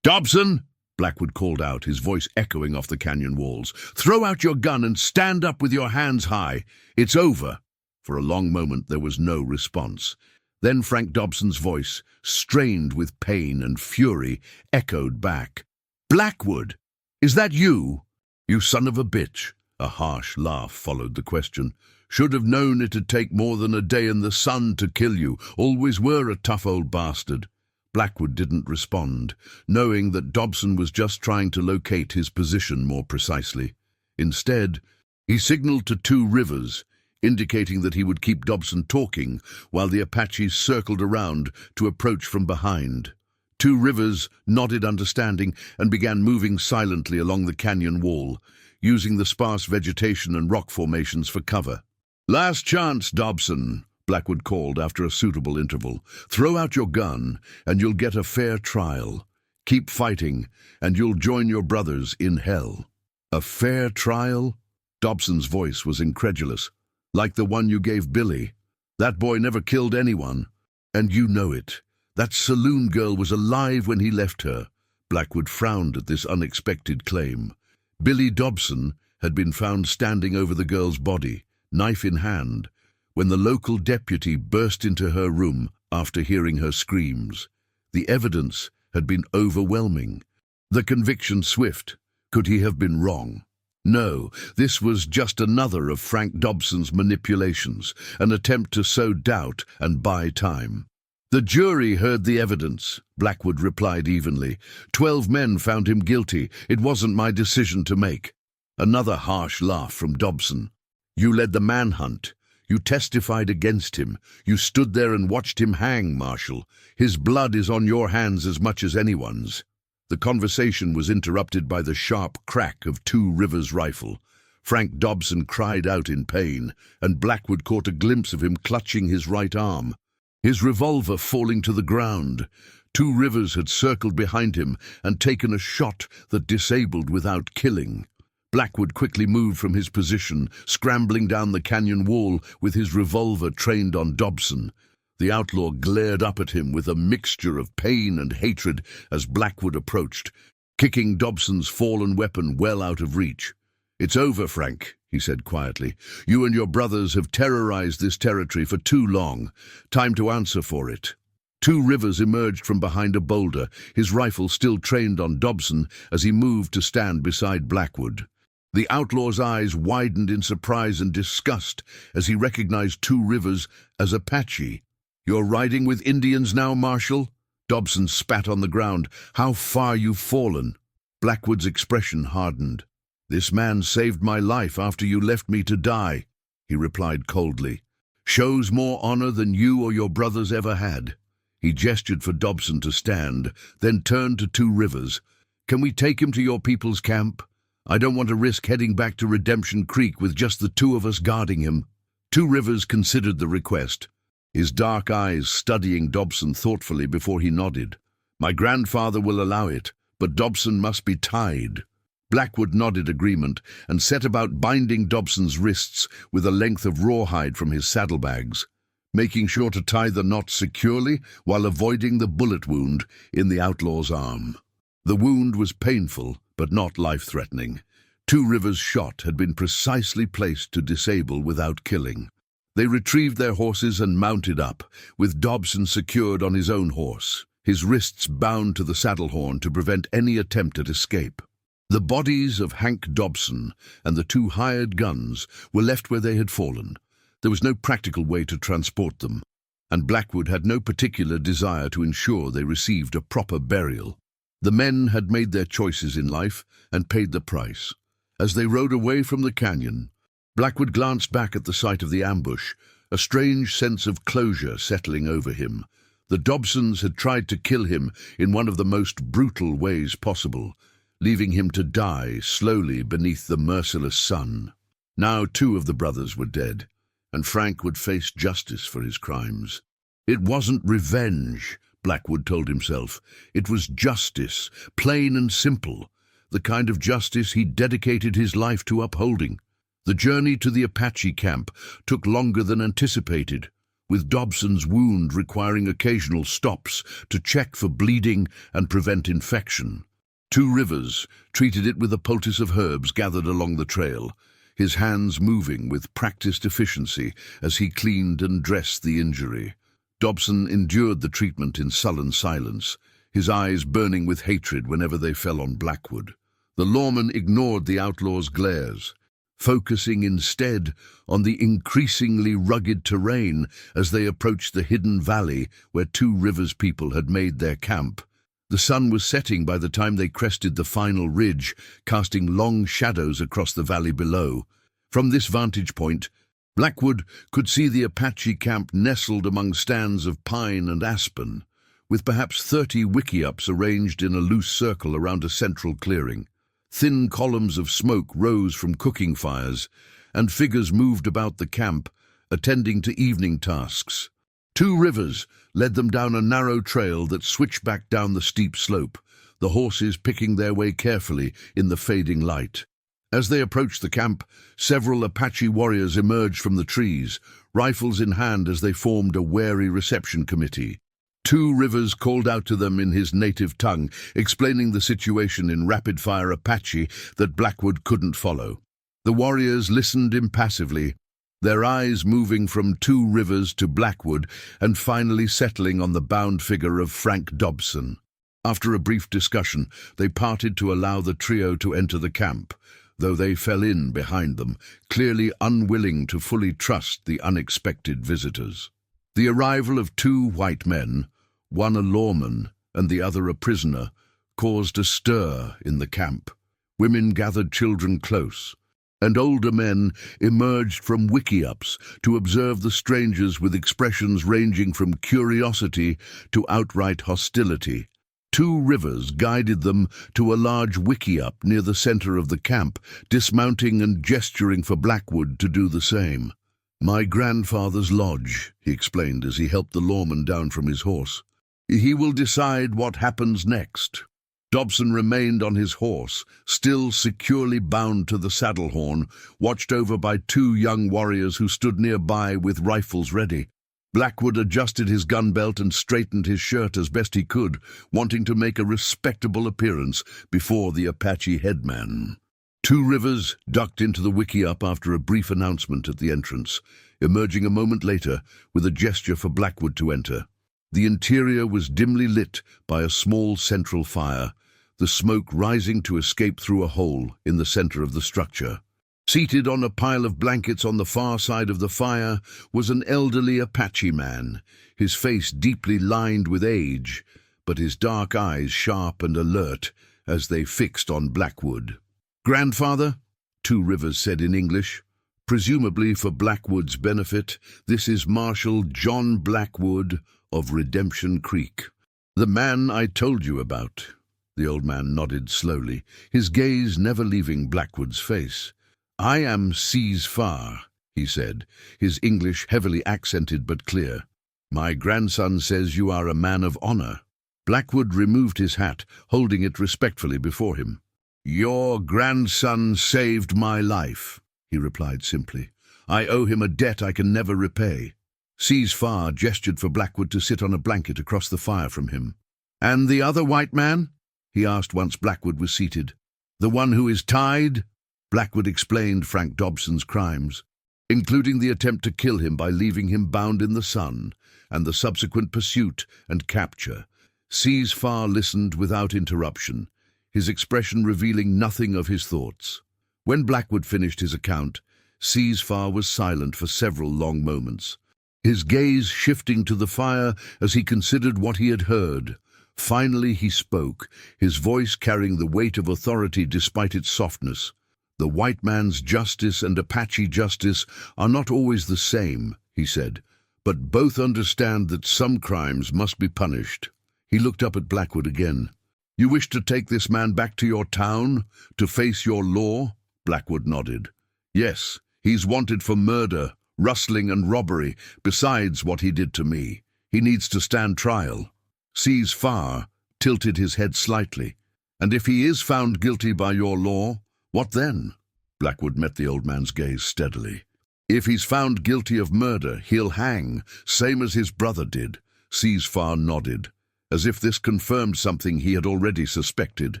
"Dobson!" Blackwood called out, his voice echoing off the canyon walls. "Throw out your gun and stand up with your hands high. It's over." For a long moment there was no response. Then Frank Dobson's voice, strained with pain and fury, echoed back. "Blackwood! Is that you? You son of a bitch!" A harsh laugh followed the question. "Should have known it'd take more than a day in the sun to kill you. Always were a tough old bastard." Blackwood didn't respond, knowing that Dobson was just trying to locate his position more precisely. Instead, he signaled to Two Rivers, indicating that he would keep Dobson talking while the Apaches circled around to approach from behind. Two Rivers nodded understanding and began moving silently along the canyon wall, using the sparse vegetation and rock formations for cover. "Last chance, Dobson," Blackwood called after a suitable interval. "Throw out your gun, and you'll get a fair trial. Keep fighting, and you'll join your brothers in hell." "A fair trial?" Dobson's voice was incredulous. "Like the one you gave Billy? That boy never killed anyone, and you know it. That saloon girl was alive when he left her." Blackwood frowned at this unexpected claim. Billy Dobson had been found standing over the girl's body, knife in hand, when the local deputy burst into her room after hearing her screams. The evidence had been overwhelming. The conviction swift. Could he have been wrong? No, this was just another of Frank Dobson's manipulations, an attempt to sow doubt and buy time. "The jury heard the evidence," Blackwood replied evenly. 12 men found him guilty. It wasn't my decision to make." Another harsh laugh from Dobson. "You led the manhunt. You testified against him. You stood there and watched him hang, Marshal. His blood is on your hands as much as anyone's." The conversation was interrupted by the sharp crack of Two Rivers' rifle. Frank Dobson cried out in pain, and Blackwood caught a glimpse of him clutching his right arm, his revolver falling to the ground. Two Rivers had circled behind him and taken a shot that disabled without killing. Blackwood quickly moved from his position, scrambling down the canyon wall with his revolver trained on Dobson. The outlaw glared up at him with a mixture of pain and hatred as Blackwood approached, kicking Dobson's fallen weapon well out of reach. "It's over, Frank," he said quietly. "You and your brothers have terrorized this territory for too long. Time to answer for it." Two Rivers emerged from behind a boulder, his rifle still trained on Dobson as he moved to stand beside Blackwood. The outlaw's eyes widened in surprise and disgust as he recognized Two Rivers as Apache. "You're riding with Indians now, Marshal?" Dobson spat on the ground. "How far you've fallen." Blackwood's expression hardened. "This man saved my life after you left me to die," he replied coldly. "Shows more honor than you or your brothers ever had." He gestured for Dobson to stand, then turned to Two Rivers. "Can we take him to your people's camp? I don't want to risk heading back to Redemption Creek with just the two of us guarding him." Two Rivers considered the request, his dark eyes studying Dobson thoughtfully before he nodded. "My grandfather will allow it, but Dobson must be tied." Blackwood nodded agreement and set about binding Dobson's wrists with a length of rawhide from his saddlebags, making sure to tie the knot securely while avoiding the bullet wound in the outlaw's arm. The wound was painful, but not life-threatening. Two Rivers' shot had been precisely placed to disable without killing. They retrieved their horses and mounted up, with Dobson secured on his own horse, his wrists bound to the saddle horn to prevent any attempt at escape. The bodies of Hank Dobson and the two hired guns were left where they had fallen. There was no practical way to transport them, and Blackwood had no particular desire to ensure they received a proper burial. The men had made their choices in life and paid the price. As they rode away from the canyon, Blackwood glanced back at the site of the ambush, a strange sense of closure settling over him. The Dobsons had tried to kill him in one of the most brutal ways possible, leaving him to die slowly beneath the merciless sun. Now 2 of the brothers were dead, and Frank would face justice for his crimes. It wasn't revenge, Blackwood told himself. It was justice, plain and simple, the kind of justice he'd dedicated his life to upholding. The journey to the Apache camp took longer than anticipated, with Dobson's wound requiring occasional stops to check for bleeding and prevent infection. Two Rivers treated it with a poultice of herbs gathered along the trail, his hands moving with practiced efficiency as he cleaned and dressed the injury. Dobson endured the treatment in sullen silence, his eyes burning with hatred whenever they fell on Blackwood. The lawman ignored the outlaw's glares, focusing instead on the increasingly rugged terrain as they approached the hidden valley where Two Rivers people had made their camp. The sun was setting by the time they crested the final ridge, casting long shadows across the valley below. From this vantage point, Blackwood could see the Apache camp nestled among stands of pine and aspen, with perhaps 30 wickiups arranged in a loose circle around a central clearing. Thin columns of smoke rose from cooking fires, and figures moved about the camp, attending to evening tasks. Two Rivers led them down a narrow trail that switched back down the steep slope, the horses picking their way carefully in the fading light. As they approached the camp, several Apache warriors emerged from the trees, rifles in hand as they formed a wary reception committee. Two Rivers called out to them in his native tongue, explaining the situation in rapid-fire Apache that Blackwood couldn't follow. The warriors listened impassively, their eyes moving from Two Rivers to Blackwood and finally settling on the bound figure of Frank Dobson. After a brief discussion, they parted to allow the trio to enter the camp, though they fell in behind them, clearly unwilling to fully trust the unexpected visitors. The arrival of two white men, one a lawman and the other a prisoner, caused a stir in the camp. Women gathered children close, and older men emerged from wickiups to observe the strangers with expressions ranging from curiosity to outright hostility. Two Rivers guided them to a large wickiup near the center of the camp, dismounting and gesturing for Blackwood to do the same. "My grandfather's lodge," he explained as he helped the lawman down from his horse. "He will decide what happens next." Dobson remained on his horse, still securely bound to the saddle horn, watched over by two young warriors who stood nearby with rifles ready. Blackwood adjusted his gun belt and straightened his shirt as best he could, wanting to make a respectable appearance before the Apache headman. Two Rivers ducked into the wickiup after a brief announcement at the entrance, emerging a moment later with a gesture for Blackwood to enter. The interior was dimly lit by a small central fire, the smoke rising to escape through a hole in the center of the structure. Seated on a pile of blankets on the far side of the fire was an elderly Apache man, his face deeply lined with age, but his dark eyes sharp and alert as they fixed on Blackwood. "Grandfather," Two Rivers said in English, presumably for Blackwood's benefit, "this is Marshal John Blackwood of Redemption Creek. The man I told you about." The old man nodded slowly, his gaze never leaving Blackwood's face. "I am Sees Far," he said, his English heavily accented but clear. "My grandson says you are a man of honor." Blackwood removed his hat, holding it respectfully before him. "Your grandson saved my life," he replied simply. "I owe him a debt I can never repay." Sees Far gestured for Blackwood to sit on a blanket across the fire from him. "And the other white man?" he asked once Blackwood was seated. "The one who is tied?" Blackwood explained Frank Dobson's crimes, including the attempt to kill him by leaving him bound in the sun, and the subsequent pursuit and capture. Sees Far listened without interruption, his expression revealing nothing of his thoughts. When Blackwood finished his account, Sees Far was silent for several long moments, his gaze shifting to the fire as he considered what he had heard. Finally he spoke, his voice carrying the weight of authority despite its softness. "The white man's justice and Apache justice are not always the same," he said, "but both understand that some crimes must be punished." He looked up at Blackwood again. "You wish to take this man back to your town, to face your law?" Blackwood nodded. "Yes, he's wanted for murder, rustling and robbery, besides what he did to me. He needs to stand trial." Sees Far tilted his head slightly. "And if he is found guilty by your law, what then?" Blackwood met the old man's gaze steadily. "If he's found guilty of murder, he'll hang, same as his brother did." Sees Far nodded, as if this confirmed something he had already suspected.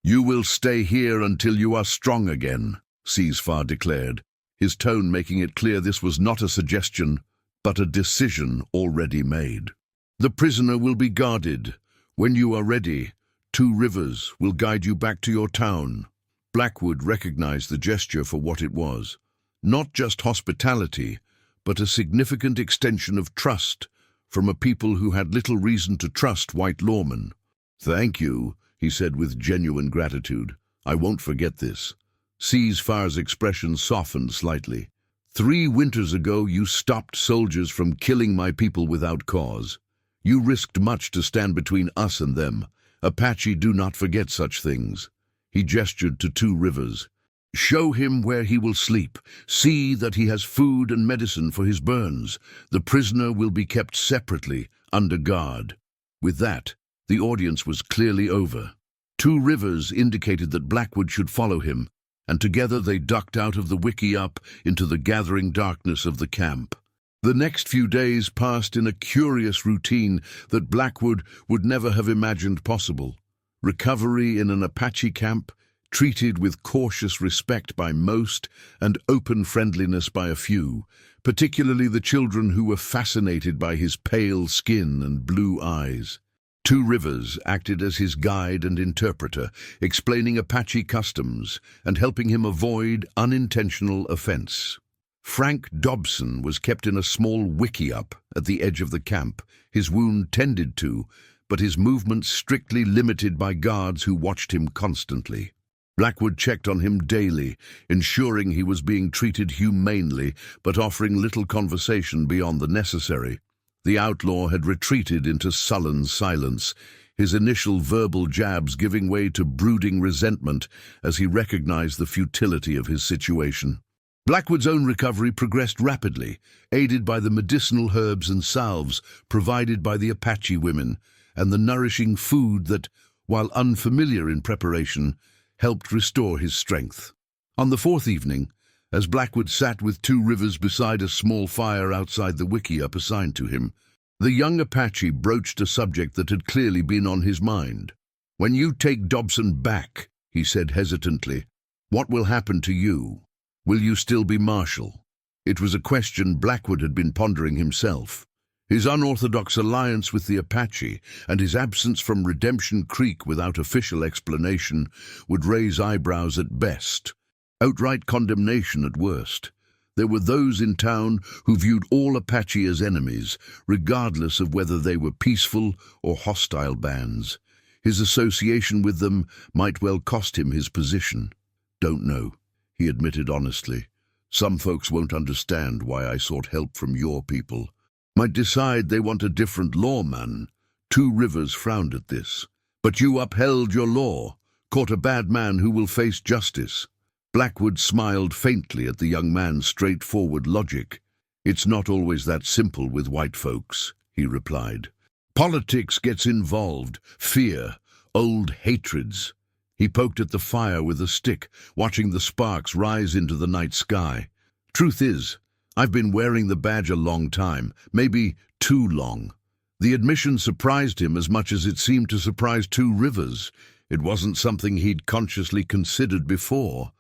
"You will stay here until you are strong again," Sees Far declared, his tone making it clear this was not a suggestion, but a decision already made. "The prisoner will be guarded. When you are ready, 2 Rivers will guide you back to your town." Blackwood recognized the gesture for what it was. Not just hospitality, but a significant extension of trust from a people who had little reason to trust white lawmen. "Thank you," he said with genuine gratitude. "I won't forget this." Sees Far's expression softened slightly. 3 winters ago you stopped soldiers from killing my people without cause. You risked much to stand between us and them. Apache do not forget such things." He gestured to 2 Rivers. "Show him where he will sleep. See that he has food and medicine for his burns. The prisoner will be kept separately, under guard." With that, the audience was clearly over. 2 Rivers indicated that Blackwood should follow him, and together they ducked out of the wickiup into the gathering darkness of the camp. The next few days passed in a curious routine that Blackwood would never have imagined possible. Recovery in an Apache camp, treated with cautious respect by most and open friendliness by a few, particularly the children who were fascinated by his pale skin and blue eyes. 2 Rivers acted as his guide and interpreter, explaining Apache customs and helping him avoid unintentional offense. Frank Dobson was kept in a small wickiup at the edge of the camp, his wound tended to, but his movements strictly limited by guards who watched him constantly. Blackwood checked on him daily, ensuring he was being treated humanely, but offering little conversation beyond the necessary. The outlaw had retreated into sullen silence, his initial verbal jabs giving way to brooding resentment as he recognized the futility of his situation. Blackwood's own recovery progressed rapidly, aided by the medicinal herbs and salves provided by the Apache women, and the nourishing food that, while unfamiliar in preparation, helped restore his strength. On the 4th evening, as Blackwood sat with 2 Rivers beside a small fire outside the wickiup assigned to him, the young Apache broached a subject that had clearly been on his mind. "When you take Dobson back," he said hesitantly, "what will happen to you? Will you still be marshal?" It was a question Blackwood had been pondering himself. His unorthodox alliance with the Apache and his absence from Redemption Creek without official explanation would raise eyebrows at best, outright condemnation at worst. There were those in town who viewed all Apache as enemies, regardless of whether they were peaceful or hostile bands. His association with them might well cost him his position. "Don't know," he admitted honestly. "Some folks won't understand why I sought help from your people. Might decide they want a different lawman." 2 Rivers frowned at this. "But you upheld your law, caught a bad man who will face justice." Blackwood smiled faintly at the young man's straightforward logic. "It's not always that simple with white folks," he replied. "Politics gets involved, fear, old hatreds." He poked at the fire with a stick, watching the sparks rise into the night sky. "Truth is, I've been wearing the badge a long time, maybe too long." The admission surprised him as much as it seemed to surprise 2 Rivers. It wasn't something he'd consciously considered before.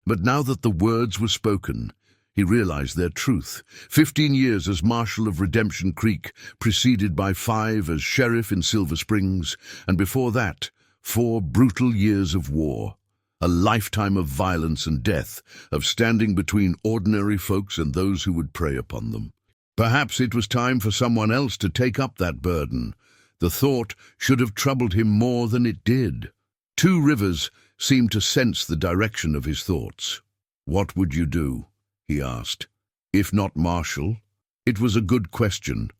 But now that the words were spoken, he realized their truth. 15 years as Marshal of Redemption Creek, preceded by 5 as Sheriff in Silver Springs, and before that, 4 brutal years of war. A lifetime of violence and death, of standing between ordinary folks and those who would prey upon them. Perhaps it was time for someone else to take up that burden. The thought should have troubled him more than it did. 2 Rivers seemed to sense the direction of his thoughts. "What would you do?" he asked. "If not marshal?" It was a good question,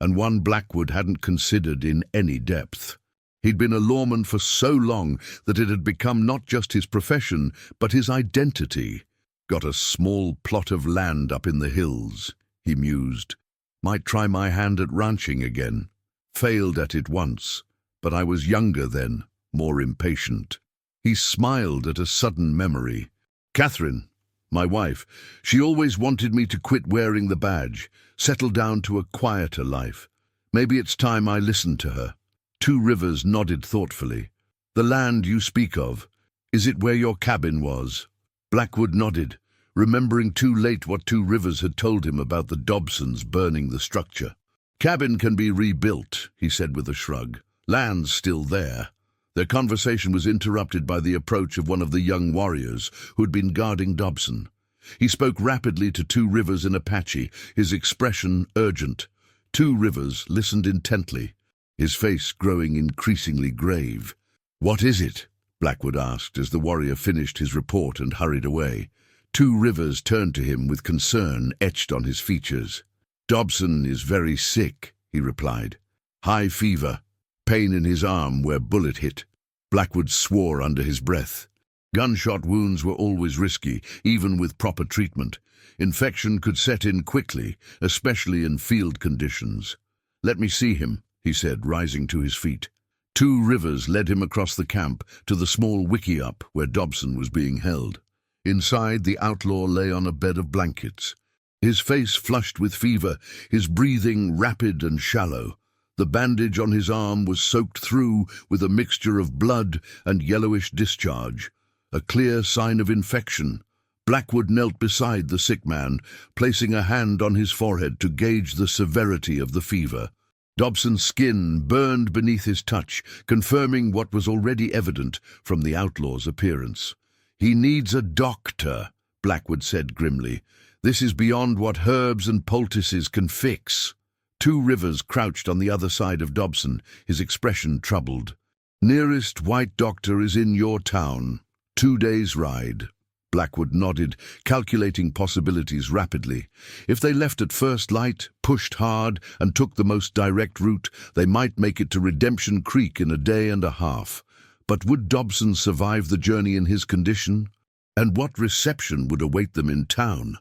and one Blackwood hadn't considered in any depth. He'd been a lawman for so long that it had become not just his profession, but his identity. "Got a small plot of land up in the hills," he mused. "Might try my hand at ranching again. Failed at it once. but I was younger then, more impatient. He smiled at a sudden memory. Catherine, my wife, she always wanted me to quit wearing the badge, settle down to a quieter life. Maybe it's time I listened to her. Two Rivers nodded thoughtfully. The land you speak of, is it where your cabin was? Blackwood nodded, remembering too late what Two Rivers had told him about the Dobsons burning the structure. Cabin can be rebuilt, he said with a shrug. Land's still there. Their conversation was interrupted by the approach of one of the young warriors who had been guarding Dobson. He spoke rapidly to Two Rivers in Apache, his expression urgent. Two Rivers listened intently, his face growing increasingly grave. "What is it?" Blackwood asked as the warrior finished his report and hurried away. Two Rivers turned to him with concern etched on his features. "Dobson is very sick," he replied. "High fever. Pain in his arm where bullet hit." Blackwood swore under his breath. Gunshot wounds were always risky, even with proper treatment. Infection could set in quickly, especially in field conditions. "Let me see him," he said, rising to his feet. Two Rivers led him across the camp to the small wickiup where Dobson was being held. Inside, the outlaw lay on a bed of blankets. His face flushed with fever, his breathing rapid and shallow. The bandage on his arm was soaked through with a mixture of blood and yellowish discharge, a clear sign of infection. Blackwood knelt beside the sick man, placing a hand on his forehead to gauge the severity of the fever. Dobson's skin burned beneath his touch, confirming what was already evident from the outlaw's appearance. "He needs a doctor," Blackwood said grimly. "This is beyond what herbs and poultices can fix." Two Rivers crouched on the other side of Dobson, his expression troubled. "Nearest white doctor is in your town. 2 days' ride." Blackwood nodded, calculating possibilities rapidly. If they left at first light, pushed hard, and took the most direct route, they might make it to Redemption Creek in a day and a half. But would Dobson survive the journey in his condition? And what reception would await them in town?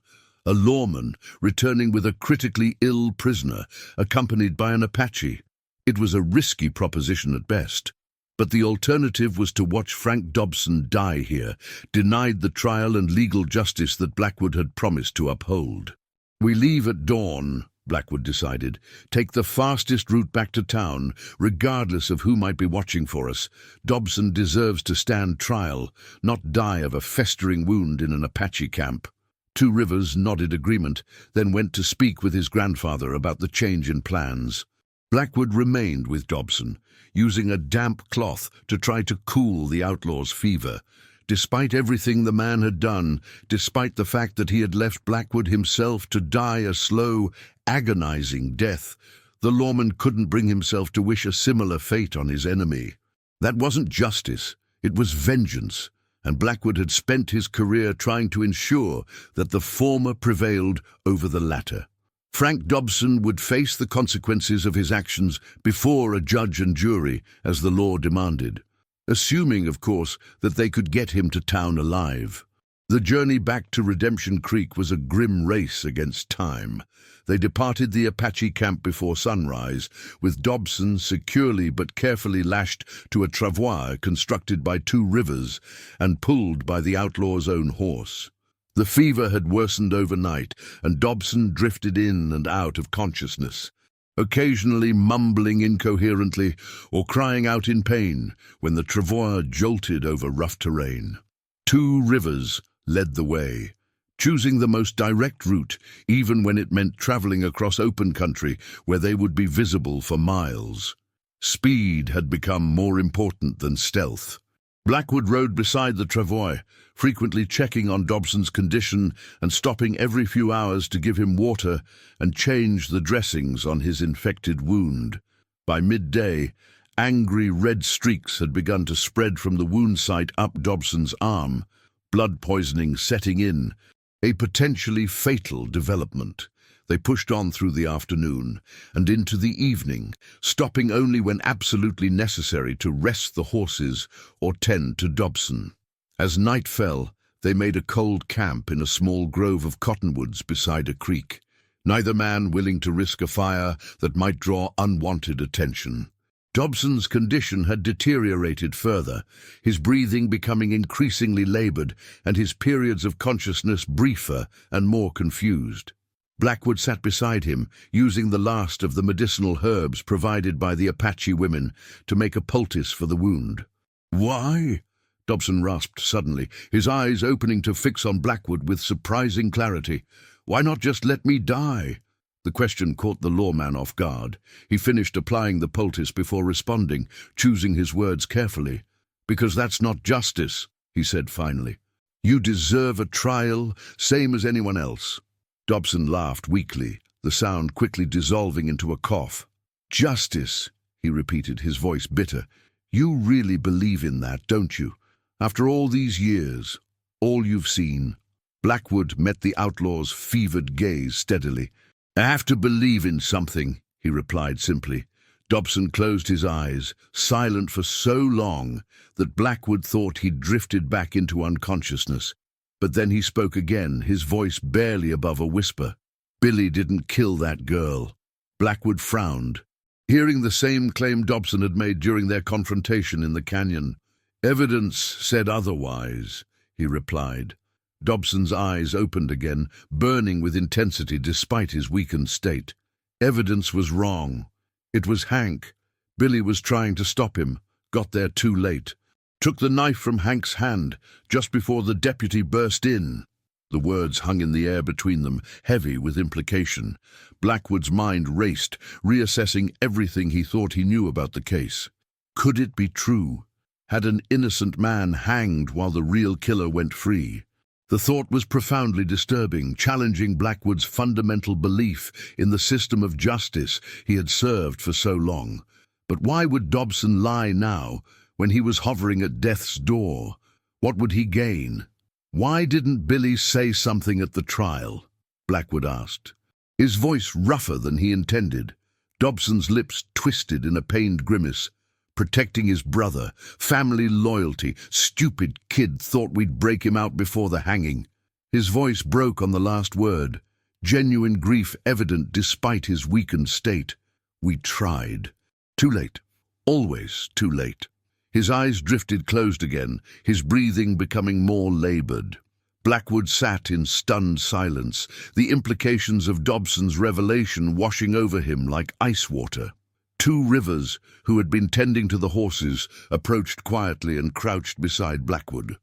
A lawman returning with a critically ill prisoner, accompanied by an Apache. It was a risky proposition at best. But the alternative was to watch Frank Dobson die here, denied the trial and legal justice that Blackwood had promised to uphold. "We leave at dawn," Blackwood decided. "Take the fastest route back to town, regardless of who might be watching for us. Dobson deserves to stand trial, not die of a festering wound in an Apache camp." Two Rivers nodded agreement, then went to speak with his grandfather about the change in plans. Blackwood remained with Dobson, using a damp cloth to try to cool the outlaw's fever. Despite everything the man had done, despite the fact that he had left Blackwood himself to die a slow, agonizing death, the lawman couldn't bring himself to wish a similar fate on his enemy. That wasn't justice, it was vengeance, and Blackwood had spent his career trying to ensure that the former prevailed over the latter. Frank Dobson would face the consequences of his actions before a judge and jury, as the law demanded, assuming, of course, that they could get him to town alive. The journey back to Redemption Creek was a grim race against time. They departed the Apache camp before sunrise, with Dobson securely but carefully lashed to a travois constructed by Two Rivers and pulled by the outlaw's own horse. The fever had worsened overnight, and Dobson drifted in and out of consciousness, occasionally mumbling incoherently or crying out in pain when the travois jolted over rough terrain. Two Rivers led the way, choosing the most direct route, even when it meant traveling across open country where they would be visible for miles. Speed had become more important than stealth. Blackwood rode beside the travois, frequently checking on Dobson's condition and stopping every few hours to give him water and change the dressings on his infected wound. By midday, angry red streaks had begun to spread from the wound site up Dobson's arm, blood poisoning setting in, a potentially fatal development. They pushed on through the afternoon and into the evening, stopping only when absolutely necessary to rest the horses or tend to Dobson. As night fell, they made a cold camp in a small grove of cottonwoods beside a creek, neither man willing to risk a fire that might draw unwanted attention. Dobson's condition had deteriorated further, his breathing becoming increasingly labored and his periods of consciousness briefer and more confused. Blackwood sat beside him, using the last of the medicinal herbs provided by the Apache women to make a poultice for the wound. "Why?" Dobson rasped suddenly, his eyes opening to fix on Blackwood with surprising clarity. "Why not just let me die?" The question caught the lawman off guard. He finished applying the poultice before responding, choosing his words carefully. "Because that's not justice," he said finally. "You deserve a trial, same as anyone else." Dobson laughed weakly, the sound quickly dissolving into a cough. "Justice," he repeated, his voice bitter. "You really believe in that, don't you? After all these years, all you've seen." Blackwood met the outlaw's fevered gaze steadily. "I have to believe in something," he replied simply. Dobson closed his eyes, silent for so long that Blackwood thought he'd drifted back into unconsciousness. But then he spoke again, his voice barely above a whisper. "Billy didn't kill that girl." Blackwood frowned, hearing the same claim Dobson had made during their confrontation in the canyon. "Evidence said otherwise," he replied. Dobson's eyes opened again, burning with intensity despite his weakened state. Evidence was wrong. It was Hank. Billy was trying to stop him, got there too late. Took the knife from Hank's hand just before the deputy burst in. The words hung in the air between them, heavy with implication. Blackwood's mind raced, reassessing everything he thought he knew about the case. Could it be true? Had an innocent man hanged while the real killer went free? The thought was profoundly disturbing, challenging Blackwood's fundamental belief in the system of justice he had served for so long. But why would Dobson lie now, when he was hovering at death's door? What would he gain? "Why didn't Billy say something at the trial?" Blackwood asked, his voice rougher than he intended. Dobson's lips twisted in a pained grimace. "Protecting his brother, family loyalty, stupid kid thought we'd break him out before the hanging." His voice broke on the last word, genuine grief evident despite his weakened state. "We tried. Too late. Always too late." His eyes drifted closed again, his breathing becoming more labored. Blackwood sat in stunned silence, the implications of Dobson's revelation washing over him like ice water. Two Rivers, who had been tending to the horses, approached quietly and crouched beside Blackwood.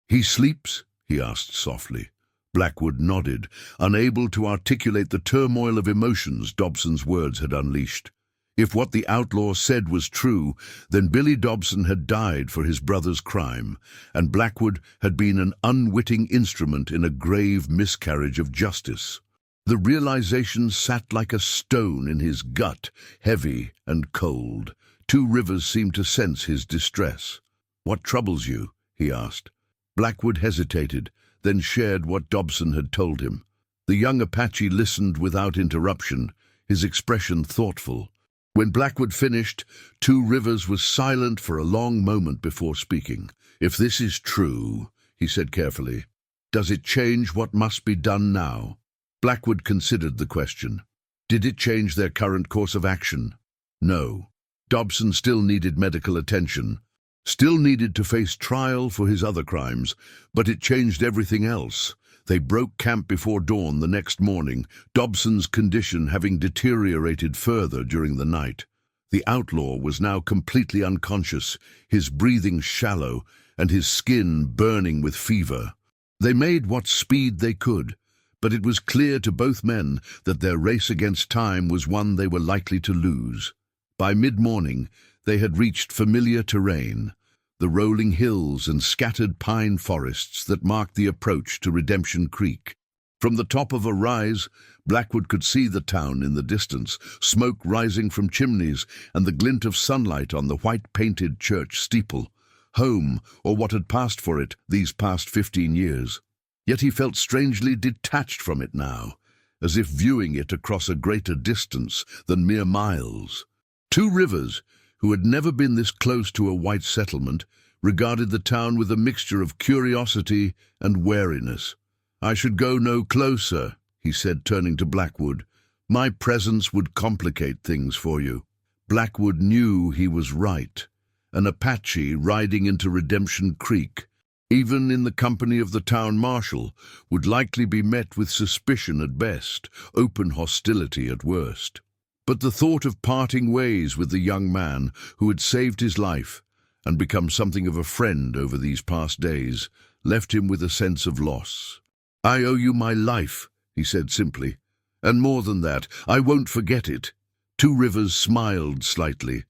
"He sleeps?" he asked softly. Blackwood nodded, unable to articulate the turmoil of emotions Dobson's words had unleashed. If what the outlaw said was true, then Billy Dobson had died for his brother's crime, and Blackwood had been an unwitting instrument in a grave miscarriage of justice. The realization sat like a stone in his gut, heavy and cold. Two Rivers seemed to sense his distress. "What troubles you?" he asked. Blackwood hesitated, then shared what Dobson had told him. The young Apache listened without interruption, his expression thoughtful. When Blackwood finished, Two Rivers was silent for a long moment before speaking. "If this is true," he said carefully, "does it change what must be done now?" Blackwood considered the question. Did it change their current course of action? No. Dobson still needed medical attention, still needed to face trial for his other crimes, but it changed everything else. They broke camp before dawn the next morning, Dobson's condition having deteriorated further during the night. The outlaw was now completely unconscious, his breathing shallow and his skin burning with fever. They made what speed they could, but it was clear to both men that their race against time was one they were likely to lose. By mid-morning, they had reached familiar terrain, the rolling hills and scattered pine forests that marked the approach to Redemption Creek. From the top of a rise, Blackwood could see the town in the distance, smoke rising from chimneys and the glint of sunlight on the white-painted church steeple. Home, or what had passed for it these past 15 years. Yet he felt strangely detached from it now, as if viewing it across a greater distance than mere miles. Two Rivers, who had never been this close to a white settlement, regarded the town with a mixture of curiosity and wariness. "I should go no closer," he said, turning to Blackwood. "My presence would complicate things for you." Blackwood knew he was right. An Apache riding into Redemption Creek, even in the company of the town marshal, would likely be met with suspicion at best, open hostility at worst. But the thought of parting ways with the young man who had saved his life and become something of a friend over these past days left him with a sense of loss. "I owe you my life," he said simply. "And more than that, I won't forget it." Two Rivers smiled slightly.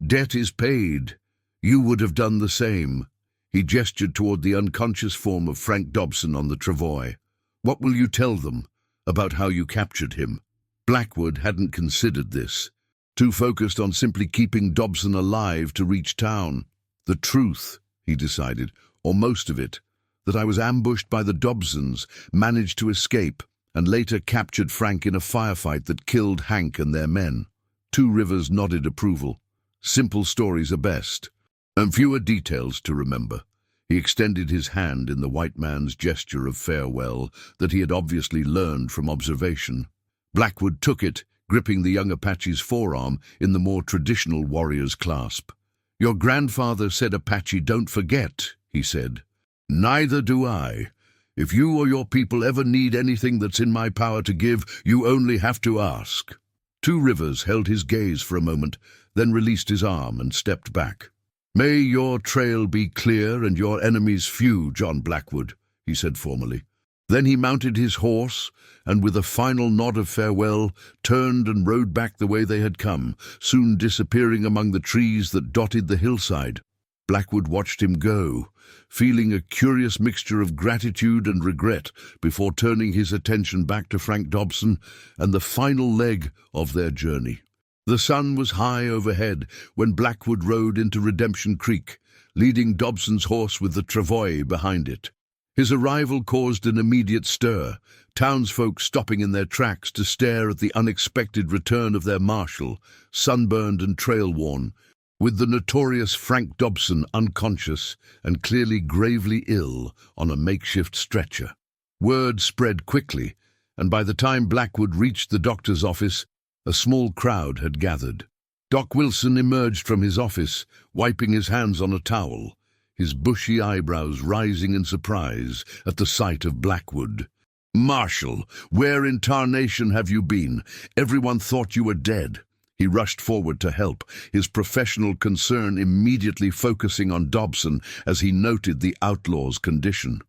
"Debt is paid. You would have done the same." He gestured toward the unconscious form of Frank Dobson on the travois. "What will you tell them about how you captured him?" Blackwood hadn't considered this, too focused on simply keeping Dobson alive to reach town. "The truth," he decided, "or most of it, that I was ambushed by the Dobsons, managed to escape, and later captured Frank in a firefight that killed Hank and their men." Two Rivers nodded approval. Simple stories are best, and fewer details to remember. He extended his hand in the white man's gesture of farewell that he had obviously learned from observation. Blackwood took it, gripping the young Apache's forearm in the more traditional warrior's clasp. "Your grandfather said Apache don't forget," he said. "Neither do I. If you or your people ever need anything that's in my power to give, you only have to ask." Two Rivers held his gaze for a moment, then released his arm and stepped back. "May your trail be clear and your enemies few, John Blackwood," he said formally. Then he mounted his horse, and with a final nod of farewell, turned and rode back the way they had come, soon disappearing among the trees that dotted the hillside. Blackwood watched him go, feeling a curious mixture of gratitude and regret before turning his attention back to Frank Dobson and the final leg of their journey. The sun was high overhead when Blackwood rode into Redemption Creek, leading Dobson's horse with the travois behind it. His arrival caused an immediate stir, townsfolk stopping in their tracks to stare at the unexpected return of their marshal, sunburned and trail-worn, with the notorious Frank Dobson unconscious and clearly gravely ill on a makeshift stretcher. Word spread quickly, and by the time Blackwood reached the doctor's office, a small crowd had gathered. Doc Wilson emerged from his office, wiping his hands on a towel, his bushy eyebrows rising in surprise at the sight of Blackwood. "Marshal, where in tarnation have you been? Everyone thought you were dead." He rushed forward to help, his professional concern immediately focusing on Dobson as he noted the outlaw's condition.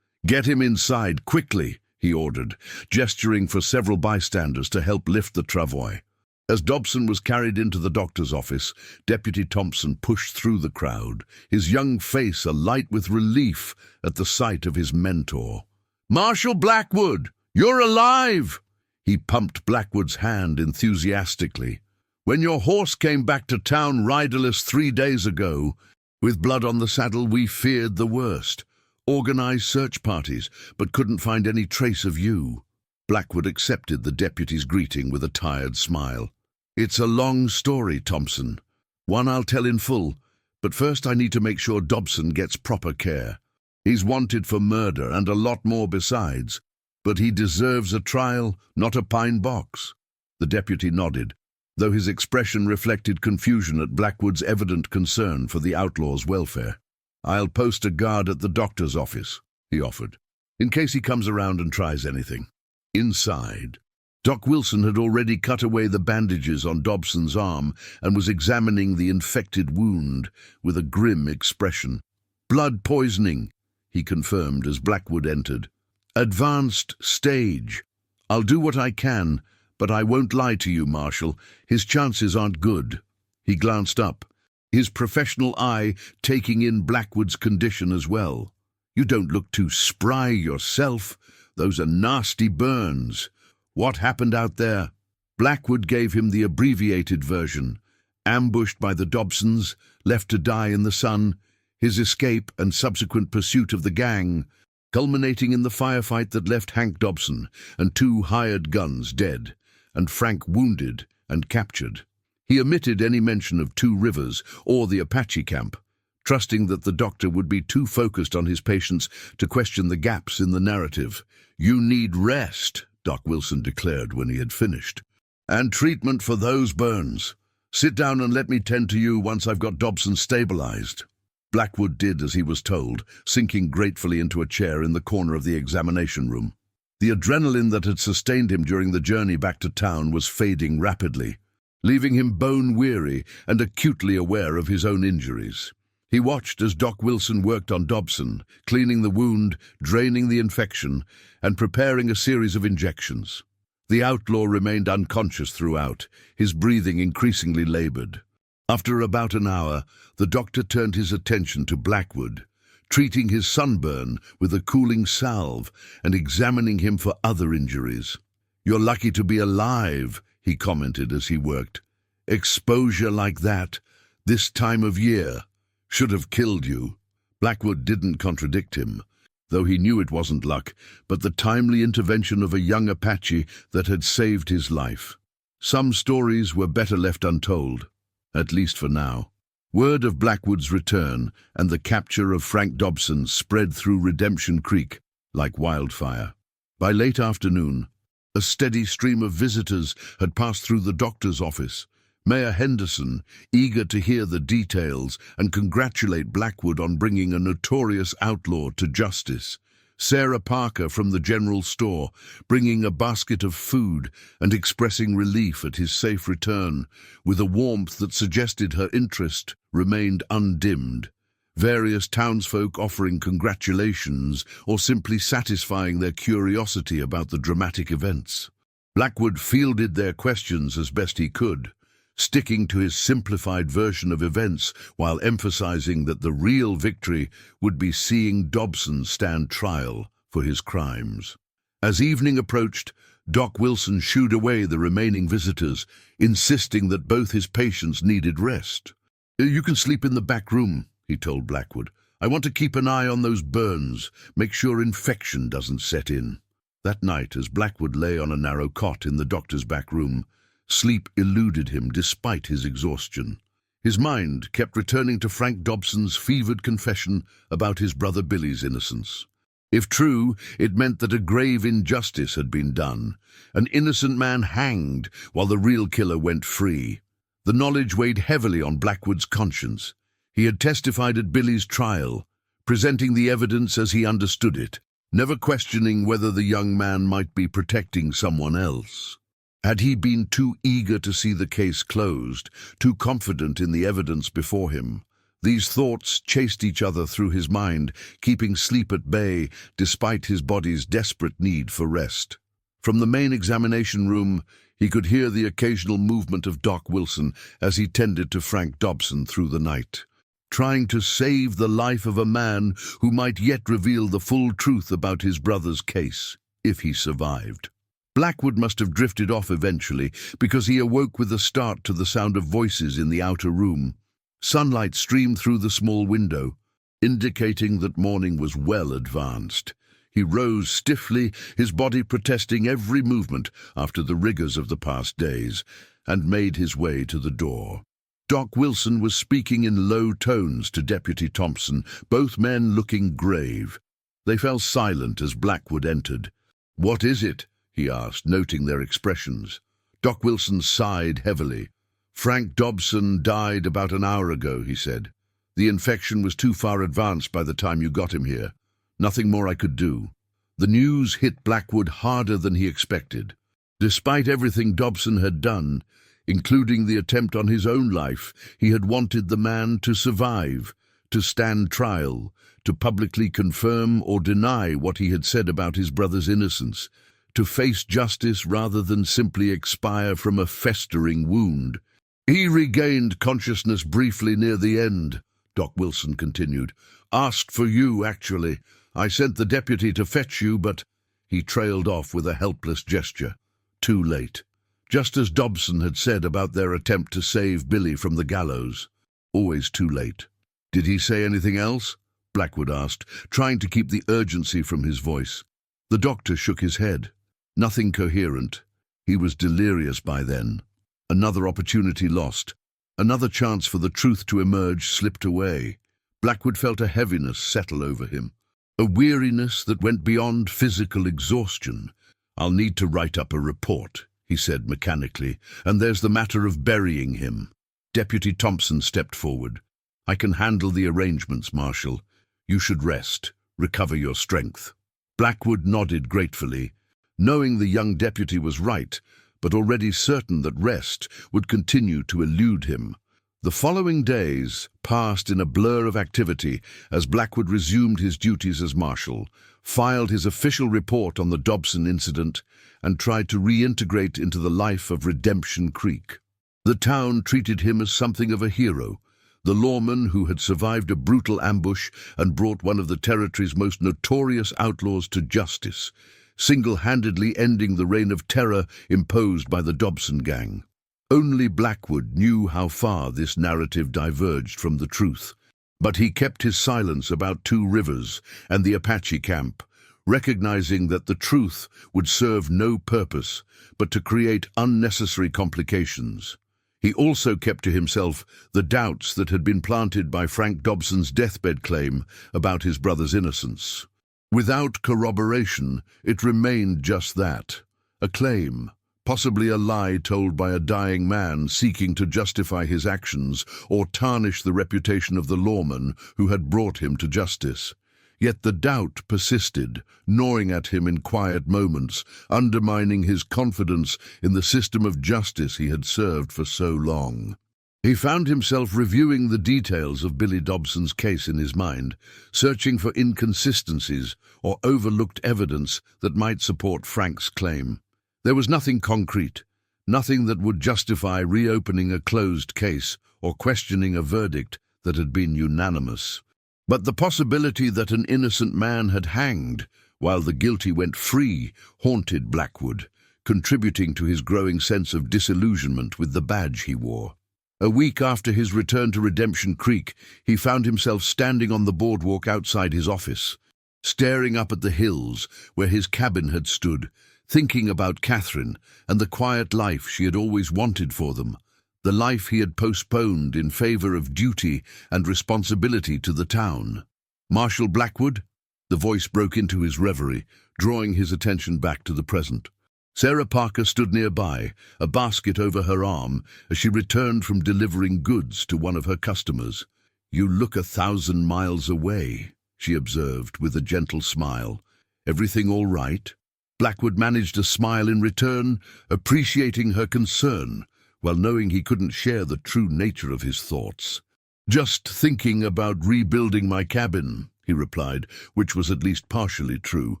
"Get him inside, quickly," he ordered, gesturing for several bystanders to help lift the travois. As Dobson was carried into the doctor's office, Deputy Thompson pushed through the crowd, his young face alight with relief at the sight of his mentor. "Marshal Blackwood, you're alive!" He pumped Blackwood's hand enthusiastically. "When your horse came back to town riderless 3 days ago, with blood on the saddle, we feared the worst. Organized search parties, but couldn't find any trace of you." Blackwood accepted the deputy's greeting with a tired smile. "It's a long story, Thompson. One I'll tell in full, but first I need to make sure Dobson gets proper care. He's wanted for murder and a lot more besides, but he deserves a trial, not a pine box." The deputy nodded, though his expression reflected confusion at Blackwood's evident concern for the outlaw's welfare. "I'll post a guard at the doctor's office," he offered, "in case he comes around and tries anything." Inside, Doc Wilson had already cut away the bandages on Dobson's arm and was examining the infected wound with a grim expression. "Blood poisoning," he confirmed as Blackwood entered. "Advanced stage. I'll do what I can, but I won't lie to you, Marshal. His chances aren't good." He glanced up, his professional eye taking in Blackwood's condition as well. "You don't look too spry yourself. Those are nasty burns. What happened out there?" Blackwood gave him the abbreviated version. Ambushed by the Dobsons, left to die in the sun, his escape and subsequent pursuit of the gang, culminating in the firefight that left Hank Dobson and 2 hired guns dead, and Frank wounded and captured. He omitted any mention of Two Rivers or the Apache camp, trusting that the doctor would be too focused on his patients to question the gaps in the narrative. "You need rest," Doc Wilson declared when he had finished. "And treatment for those burns. Sit down and let me tend to you once I've got Dobson stabilized." Blackwood did as he was told, sinking gratefully into a chair in the corner of the examination room. The adrenaline that had sustained him during the journey back to town was fading rapidly, leaving him bone-weary and acutely aware of his own injuries. He watched as Doc Wilson worked on Dobson, cleaning the wound, draining the infection, and preparing a series of injections. The outlaw remained unconscious throughout, his breathing increasingly labored. After about an hour, the doctor turned his attention to Blackwood, treating his sunburn with a cooling salve and examining him for other injuries. "You're lucky to be alive," he commented as he worked. "Exposure like that, this time of year, should have killed you." Blackwood didn't contradict him, though he knew it wasn't luck, but the timely intervention of a young Apache that had saved his life. Some stories were better left untold, at least for now. Word of Blackwood's return and the capture of Frank Dobson spread through Redemption Creek like wildfire. By late afternoon, a steady stream of visitors had passed through the doctor's office. Mayor Henderson, eager to hear the details and congratulate Blackwood on bringing a notorious outlaw to justice. Sarah Parker from the general store, bringing a basket of food and expressing relief at his safe return, with a warmth that suggested her interest remained undimmed. Various townsfolk offering congratulations or simply satisfying their curiosity about the dramatic events. Blackwood fielded their questions as best he could, sticking to his simplified version of events while emphasizing that the real victory would be seeing Dobson stand trial for his crimes. As evening approached, Doc Wilson shooed away the remaining visitors, insisting that both his patients needed rest. "You can sleep in the back room," he told Blackwood. "I want to keep an eye on those burns, make sure infection doesn't set in." That night, as Blackwood lay on a narrow cot in the doctor's back room, sleep eluded him despite his exhaustion. His mind kept returning to Frank Dobson's fevered confession about his brother Billy's innocence. If true, it meant that a grave injustice had been done, an innocent man hanged while the real killer went free. The knowledge weighed heavily on Blackwood's conscience. He had testified at Billy's trial, presenting the evidence as he understood it, never questioning whether the young man might be protecting someone else. Had he been too eager to see the case closed, too confident in the evidence before him? These thoughts chased each other through his mind, keeping sleep at bay despite his body's desperate need for rest. From the main examination room, he could hear the occasional movement of Doc Wilson as he tended to Frank Dobson through the night, trying to save the life of a man who might yet reveal the full truth about his brother's case, if he survived. Blackwood must have drifted off eventually, because he awoke with a start to the sound of voices in the outer room. Sunlight streamed through the small window, indicating that morning was well advanced. He rose stiffly, his body protesting every movement after the rigors of the past days, and made his way to the door. Doc Wilson was speaking in low tones to Deputy Thompson, both men looking grave. They fell silent as Blackwood entered. "What is it?" he asked, noting their expressions. Doc Wilson sighed heavily. "Frank Dobson died about an hour ago," he said. "The infection was too far advanced by the time you got him here. Nothing more I could do." The news hit Blackwood harder than he expected. Despite everything Dobson had done, including the attempt on his own life, he had wanted the man to survive, to stand trial, to publicly confirm or deny what he had said about his brother's innocence, to face justice rather than simply expire from a festering wound. "He regained consciousness briefly near the end," Doc Wilson continued. "Asked for you, actually. I sent the deputy to fetch you, but—" He trailed off with a helpless gesture. Too late. Just as Dobson had said about their attempt to save Billy from the gallows. Always too late. "Did he say anything else?" Blackwood asked, trying to keep the urgency from his voice. The doctor shook his head. Nothing coherent. He was delirious by then. Another opportunity lost. Another chance for the truth to emerge slipped away. Blackwood felt a heaviness settle over him. A weariness that went beyond physical exhaustion. "I'll need to write up a report," he said mechanically, "and there's the matter of burying him." Deputy Thompson stepped forward. "I can handle the arrangements, Marshal. You should rest, recover your strength." Blackwood nodded gratefully, knowing the young deputy was right, but already certain that rest would continue to elude him. The following days passed in a blur of activity as Blackwood resumed his duties as Marshal, filed his official report on the Dobson incident, and tried to reintegrate into the life of Redemption Creek. The town treated him as something of a hero, the lawman who had survived a brutal ambush and brought one of the territory's most notorious outlaws to justice, single-handedly ending the reign of terror imposed by the Dobson gang. Only Blackwood knew how far this narrative diverged from the truth, but he kept his silence about Two Rivers and the Apache camp, recognizing that the truth would serve no purpose but to create unnecessary complications. He also kept to himself the doubts that had been planted by Frank Dobson's deathbed claim about his brother's innocence. Without corroboration, it remained just that, a claim, possibly a lie told by a dying man seeking to justify his actions or tarnish the reputation of the lawman who had brought him to justice. Yet the doubt persisted, gnawing at him in quiet moments, undermining his confidence in the system of justice he had served for so long. He found himself reviewing the details of Billy Dobson's case in his mind, searching for inconsistencies or overlooked evidence that might support Frank's claim. There was nothing concrete, nothing that would justify reopening a closed case or questioning a verdict that had been unanimous. But the possibility that an innocent man had hanged while the guilty went free haunted Blackwood, contributing to his growing sense of disillusionment with the badge he wore. A week after his return to Redemption Creek, he found himself standing on the boardwalk outside his office, staring up at the hills where his cabin had stood, thinking about Catherine and the quiet life she had always wanted for them, the life he had postponed in favor of duty and responsibility to the town. "Marshal Blackwood?" The voice broke into his reverie, drawing his attention back to the present. Sarah Parker stood nearby, a basket over her arm, as she returned from delivering goods to one of her customers. "You look 1,000 miles away," she observed with a gentle smile. "Everything all right?" Blackwood managed a smile in return, appreciating her concern, while knowing he couldn't share the true nature of his thoughts. "Just thinking about rebuilding my cabin," he replied, which was at least partially true.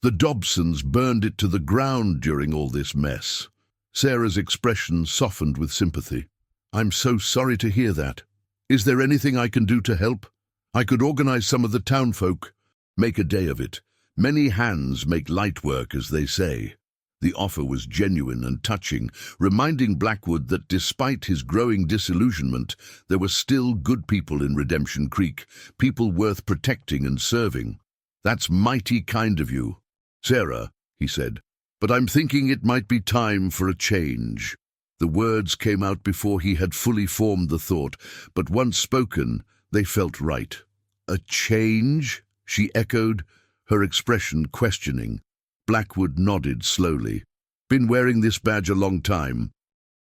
"The Dobsons burned it to the ground during all this mess." Sarah's expression softened with sympathy. "I'm so sorry to hear that. Is there anything I can do to help? I could organize some of the townfolk. Make a day of it. Many hands make light work, as they say." The offer was genuine and touching, reminding Blackwood that despite his growing disillusionment, there were still good people in Redemption Creek, people worth protecting and serving. "That's mighty kind of you, Sarah," he said, "but I'm thinking it might be time for a change." The words came out before he had fully formed the thought, but once spoken, they felt right. "A change?" she echoed, her expression questioning. Blackwood nodded slowly. "Been wearing this badge a long time.